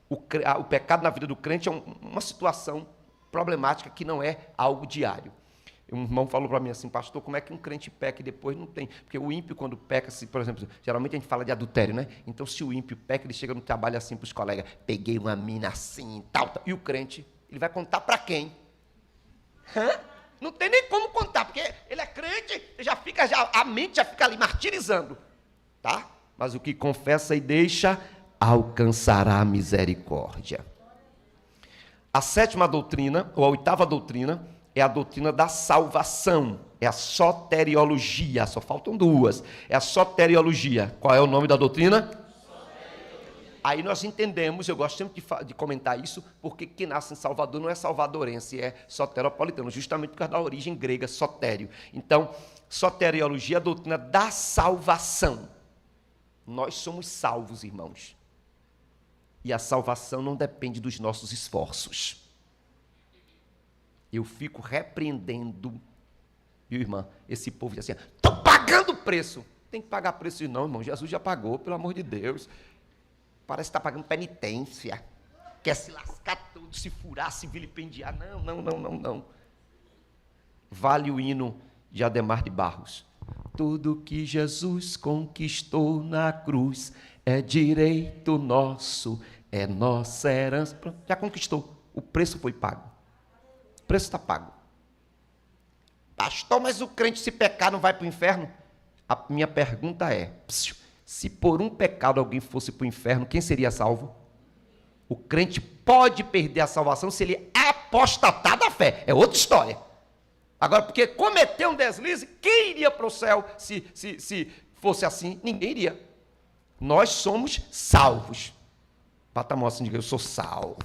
B: o pecado na vida do crente é uma situação problemática que não é algo diário. Um irmão falou para mim assim, pastor, como é que um crente peca e depois não tem? Porque o ímpio, quando peca, se, por exemplo, geralmente a gente fala de adultério, né? Então, se o ímpio peca, ele chega no trabalho assim para os colegas, peguei uma mina assim, tal, tal. E o crente, ele vai contar para quem? Não tem nem como contar, porque ele é crente, a mente já fica ali martirizando, tá? Mas o que confessa e deixa, alcançará a misericórdia. A sétima doutrina, ou a oitava doutrina, é a doutrina da salvação, é a soteriologia, só faltam duas, é a soteriologia. Qual é o nome da doutrina? Aí nós entendemos, eu gosto sempre de comentar isso, porque quem nasce em Salvador não é salvadorense, é soteropolitano, justamente por causa da origem grega, sotério. Então, soteriologia é a doutrina da salvação. Nós somos salvos, irmãos. E a salvação não depende dos nossos esforços. Eu fico repreendendo, viu, irmã? Esse povo diz assim, estou pagando o preço. Tem que pagar preço não, irmão, Jesus já pagou, pelo amor de Deus. Parece que está pagando penitência, quer se lascar todo, se furar, se vilipendiar. Não. Vale o hino de Ademar de Barros. Tudo que Jesus conquistou na cruz é direito nosso, é nossa herança. Pronto, já conquistou, o preço foi pago. O preço está pago. Pastor, mas o crente se pecar não vai para o inferno? A minha pergunta é... Se por um pecado alguém fosse para o inferno, quem seria salvo? O crente pode perder a salvação se ele apostatar da fé. É outra história. Agora, porque cometeu um deslize, quem iria para o céu se fosse assim? Ninguém iria. Nós somos salvos. Bata a mão assim, diga, eu sou salvo.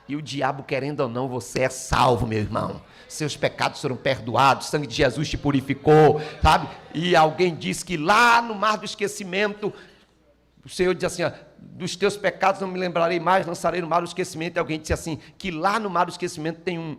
B: E o diabo, querendo ou não, você é salvo, meu irmão. Seus pecados foram perdoados, o sangue de Jesus te purificou, sabe? E alguém disse que lá no mar do esquecimento, o Senhor diz assim, ó, dos teus pecados não me lembrarei mais, lançarei no mar do esquecimento. E alguém disse assim, que lá no mar do esquecimento tem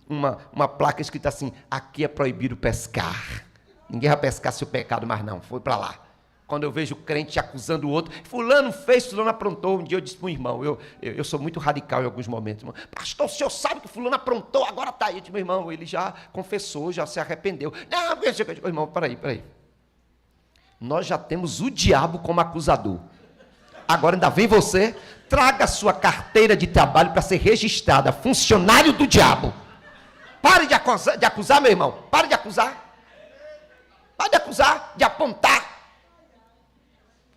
B: uma placa escrita assim, aqui é proibido pescar. Ninguém vai pescar seu pecado mais não, foi para lá. Quando eu vejo o crente acusando o outro, fulano fez, fulano aprontou. Um dia eu disse para um irmão, eu sou muito radical em alguns momentos. Irmão, pastor, o senhor sabe que fulano aprontou, agora está aí. Eu disse, meu irmão, ele já confessou, já se arrependeu. Não, irmão, peraí. Nós já temos o diabo como acusador. Agora ainda vem você, traga a sua carteira de trabalho para ser registrada, funcionário do diabo. Pare de acusar, meu irmão, pare de acusar. Pare de acusar, de apontar.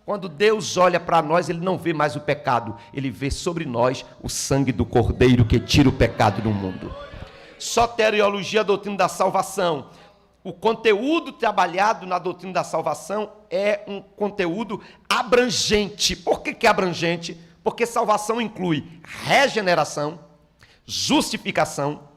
B: Quando Deus olha para nós, Ele não vê mais o pecado, Ele vê sobre nós o sangue do Cordeiro que tira o pecado do mundo. Soteriologia, a doutrina da salvação. O conteúdo trabalhado na doutrina da salvação é um conteúdo abrangente. Por que é abrangente? Porque salvação inclui regeneração, justificação,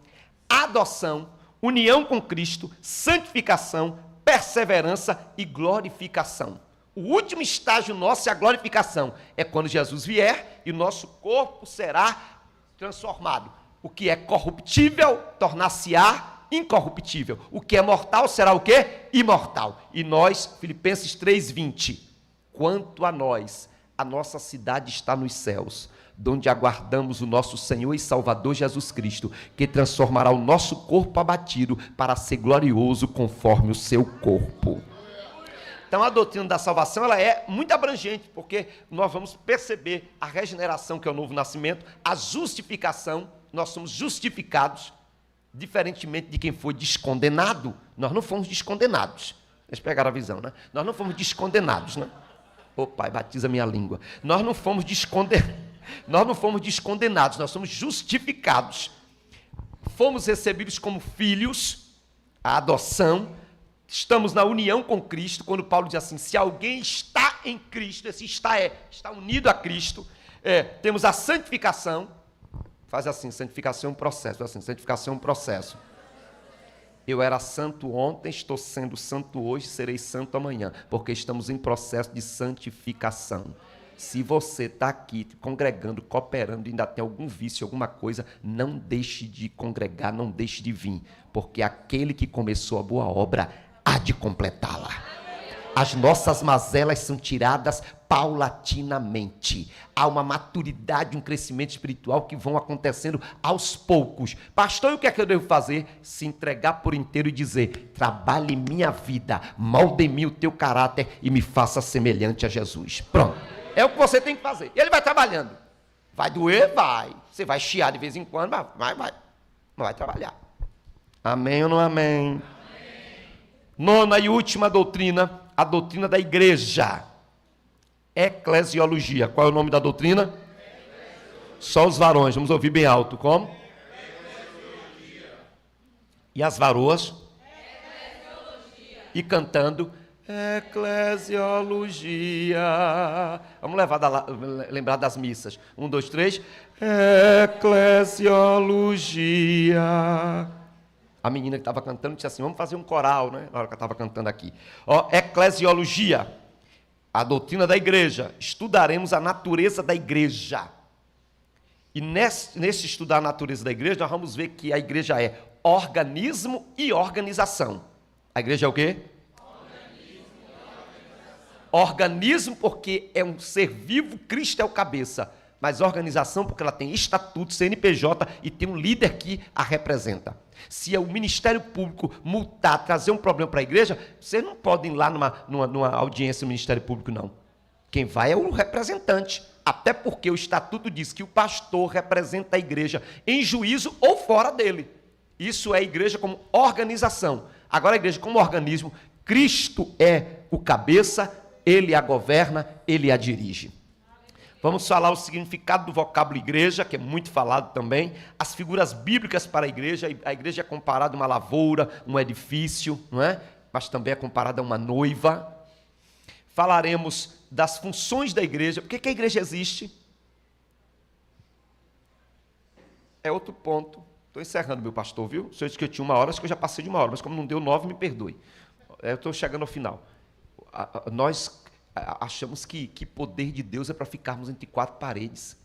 B: adoção, união com Cristo, santificação, perseverança e glorificação. O último estágio nosso é a glorificação. É quando Jesus vier e o nosso corpo será transformado. O que é corruptível tornar-se-á incorruptível. O que é mortal será o quê? Imortal. E nós, Filipenses 3:20, quanto a nós, a nossa cidade está nos céus, donde aguardamos o nosso Senhor e Salvador Jesus Cristo, que transformará o nosso corpo abatido para ser glorioso conforme o seu corpo. Então, a doutrina da salvação ela é muito abrangente, porque nós vamos perceber a regeneração, que é o novo nascimento, a justificação, nós somos justificados, diferentemente de quem foi descondenado, nós não fomos descondenados. Vocês pegaram a visão, né? Nós não fomos descondenados, né? Ô Pai, batiza minha língua. Nós não fomos descondenados, nós somos justificados. Fomos recebidos como filhos, a adoção. Estamos na união com Cristo, quando Paulo diz assim, se alguém está em Cristo, esse está unido a Cristo, temos a santificação, faz assim, santificação é um processo, faz assim, santificação é um processo. Eu era santo ontem, estou sendo santo hoje, serei santo amanhã, porque estamos em processo de santificação. Se você está aqui congregando, cooperando, ainda tem algum vício, alguma coisa, não deixe de congregar, não deixe de vir, porque aquele que começou a boa obra há de completá-la. As nossas mazelas são tiradas paulatinamente. Há uma maturidade, um crescimento espiritual que vão acontecendo aos poucos. Pastor, e o que é que eu devo fazer? Se entregar por inteiro e dizer: trabalhe minha vida, molde em mim o teu caráter e me faça semelhante a Jesus. Pronto. É o que você tem que fazer. E ele vai trabalhando. Vai doer? Vai. Você vai chiar de vez em quando, mas vai trabalhar. Amém ou não amém? Nona e última doutrina, a doutrina da igreja. Eclesiologia. Qual é o nome da doutrina? Só os varões, vamos ouvir bem alto. Como? E as varoas? E cantando, eclesiologia. Vamos lembrar das missas. 1, 2, 3. Eclesiologia. A menina que estava cantando disse assim: vamos fazer um coral, né? Na hora que eu estava cantando aqui. Ó, eclesiologia, a doutrina da igreja. Estudaremos a natureza da igreja. E nesse estudar a natureza da igreja, nós vamos ver que a igreja é organismo e organização. A igreja é o quê? Organismo porque é um ser vivo, Cristo é o cabeça. Mas organização porque ela tem estatuto, CNPJ e tem um líder que a representa. Se o Ministério Público multar, trazer um problema para a igreja, vocês não podem ir lá numa audiência do Ministério Público, não. Quem vai é o representante. Até porque o estatuto diz que o pastor representa a igreja em juízo ou fora dele. Isso é a igreja como organização. Agora a igreja como organismo, Cristo é o cabeça, ele a governa, ele a dirige. Vamos falar o significado do vocábulo igreja, que é muito falado também, as figuras bíblicas para a igreja é comparada a uma lavoura, um edifício, não é? Mas também é comparada a uma noiva. Falaremos das funções da igreja. Por que a igreja existe? É outro ponto. Estou encerrando, meu pastor, viu? O senhor disse que eu tinha 1 hora, acho que eu já passei de 1 hora, mas como não deu 9, me perdoe. Eu estou chegando ao final. Nós achamos que poder de Deus é para ficarmos entre 4 paredes.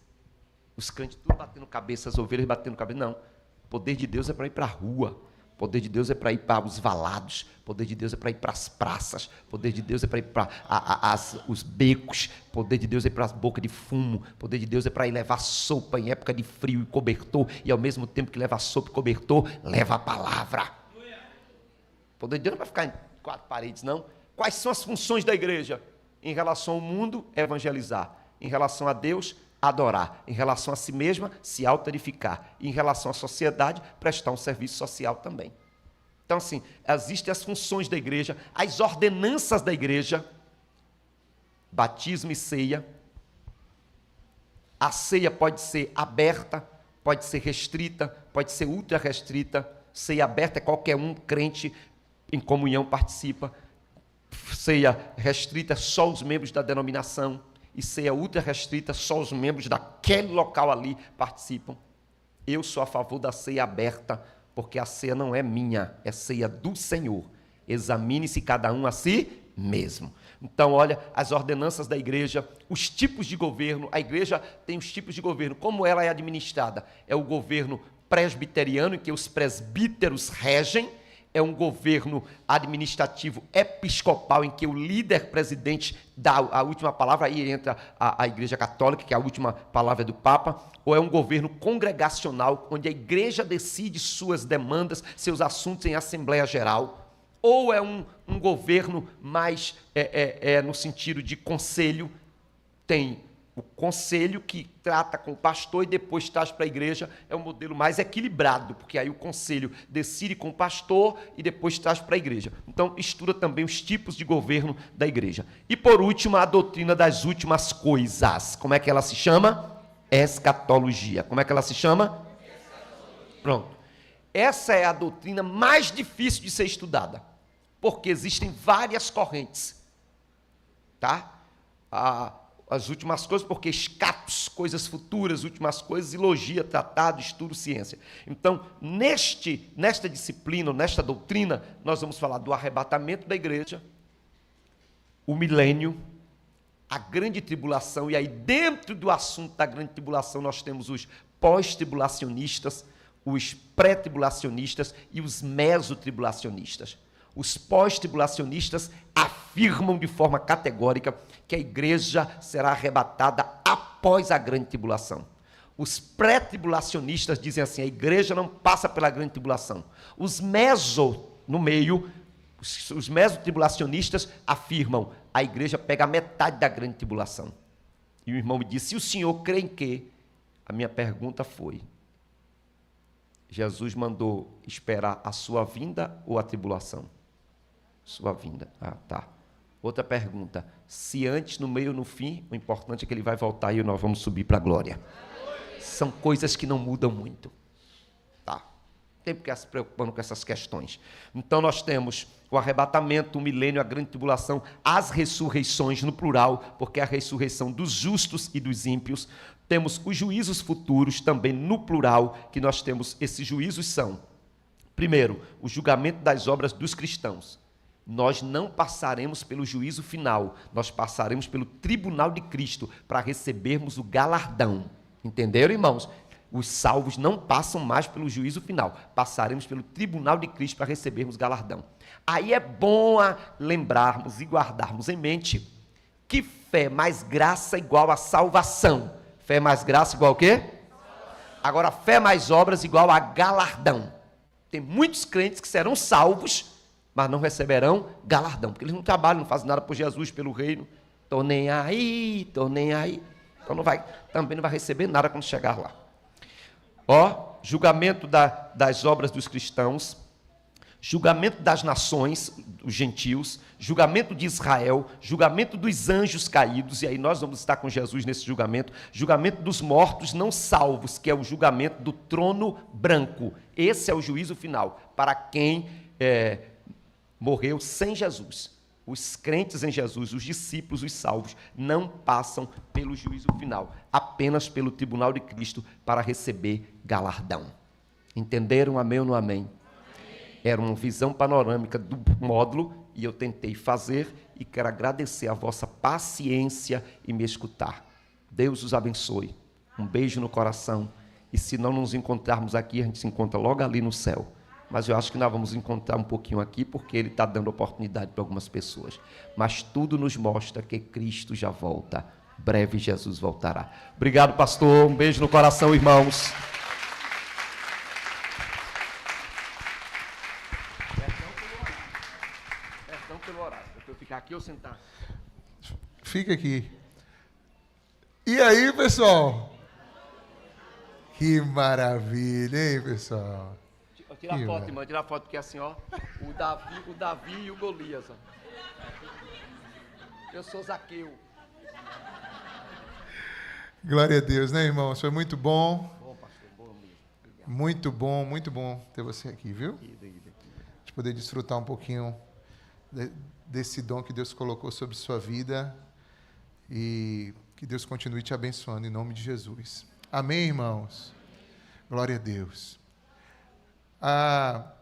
B: Os crentes tudo batendo cabeça, as ovelhas batendo cabeça. Não. O poder de Deus é para ir para a rua. O poder de Deus é para ir para os valados. O poder de Deus é para ir para as praças. O poder de Deus é para ir para os becos. O poder de Deus é para as bocas de fumo. O poder de Deus é para ir levar sopa em época de frio e cobertor. E ao mesmo tempo que leva sopa e cobertor, leva a palavra. O poder de Deus não é para ficar em 4 paredes, não. Quais são as funções da igreja? Em relação ao mundo, evangelizar. Em relação a Deus, adorar. Em relação a si mesma, se auto-edificar. Em relação à sociedade, prestar um serviço social também. Então, assim, existem as funções da igreja, as ordenanças da igreja, batismo e ceia. A ceia pode ser aberta, pode ser restrita, pode ser ultra restrita. Ceia aberta é qualquer um crente em comunhão participa. Ceia restrita, só os membros da denominação. E ceia ultra restrita, só os membros daquele local ali participam. Eu sou a favor da ceia aberta, porque a ceia não é minha, é ceia do Senhor. Examine-se cada um a si mesmo. Então, olha, as ordenanças da igreja, os tipos de governo. A igreja tem os tipos de governo. Como ela é administrada? É o governo presbiteriano, em que os presbíteros regem. É um governo administrativo episcopal, em que o líder presidente dá a última palavra, aí entra a Igreja Católica, que é a última palavra do Papa, ou é um governo congregacional, onde a igreja decide suas demandas, seus assuntos em Assembleia Geral, ou é um governo mais no sentido de conselho, tem o conselho que trata com o pastor e depois traz para a igreja, é um modelo mais equilibrado, porque aí o conselho decide com o pastor e depois traz para a igreja. Então, estuda também os tipos de governo da igreja. E, por último, a doutrina das últimas coisas. Como é que ela se chama? Escatologia. Como é que ela se chama? Pronto. Essa é a doutrina mais difícil de ser estudada, porque existem várias correntes. Tá? As últimas coisas, porque escatos, coisas futuras, últimas coisas, e logia, tratado, estudo, ciência. Então, nesta disciplina, nesta doutrina, nós vamos falar do arrebatamento da igreja, o milênio, a grande tribulação, e aí dentro do assunto da grande tribulação nós temos os pós-tribulacionistas, os pré-tribulacionistas e os mesotribulacionistas. Os pós-tribulacionistas afirmam de forma categórica que a igreja será arrebatada após a grande tribulação. Os pré-tribulacionistas dizem assim, a igreja não passa pela grande tribulação. Os mesotribulacionistas afirmam, a igreja pega a metade da grande tribulação. E o irmão me disse, se o senhor crê em quê? A minha pergunta foi, Jesus mandou esperar a sua vinda ou a tribulação? Sua vinda. Ah, tá. Outra pergunta, se antes, no meio ou no fim, o importante é que ele vai voltar e nós vamos subir para a glória. São coisas que não mudam muito. Tá. Não tem porque se preocupando com essas questões. Então nós temos o arrebatamento, o milênio, a grande tribulação, as ressurreições no plural, porque é a ressurreição dos justos e dos ímpios. Temos os juízos futuros também no plural, que nós temos, esses juízos são, primeiro, o julgamento das obras dos cristãos. Nós não passaremos pelo juízo final, nós passaremos pelo tribunal de Cristo para recebermos o galardão. Entenderam, irmãos? Os salvos não passam mais pelo juízo final, passaremos pelo tribunal de Cristo para recebermos galardão. Aí é bom lembrarmos e guardarmos em mente que fé mais graça igual a salvação. Fé mais graça igual a quê? Agora, fé mais obras igual a galardão. Tem muitos crentes que serão salvos, mas não receberão galardão, porque eles não trabalham, não fazem nada por Jesus, pelo reino. Estou nem aí. Então também não vai receber nada quando chegar lá. Ó, julgamento das obras dos cristãos, julgamento das nações, os gentios, julgamento de Israel, julgamento dos anjos caídos, e aí nós vamos estar com Jesus nesse julgamento dos mortos não salvos, que é o julgamento do trono branco. Esse é o juízo final, para quem morreu sem Jesus. Os crentes em Jesus, os discípulos, os salvos, não passam pelo juízo final, apenas pelo tribunal de Cristo para receber galardão. Entenderam? Amém ou não amém? Era uma visão panorâmica do módulo e eu tentei fazer e quero agradecer a vossa paciência e me escutar. Deus os abençoe. Um beijo no coração. E se não nos encontrarmos aqui, a gente se encontra logo ali no céu. Mas eu acho que nós vamos encontrar um pouquinho aqui, porque Ele está dando oportunidade para algumas pessoas. Mas tudo nos mostra que Cristo já volta. Breve Jesus voltará. Obrigado, pastor. Um beijo no coração, irmãos. Perdão pelo horário. Eu ficar aqui ou sentar?
A: Fica aqui. E aí, pessoal? Que maravilha, hein, pessoal?
B: Tira a foto, irmão, tira a foto, porque assim, ó, o Davi e o Golias, ó. Eu sou Zaqueu.
A: Glória a Deus, né, irmãos? Foi muito bom.
B: Bom, pastor, bom mesmo.
A: Muito bom ter você aqui, viu? De poder desfrutar um pouquinho desse dom que Deus colocou sobre sua vida e que Deus continue te abençoando em nome de Jesus. Amém, irmãos? Glória a Deus.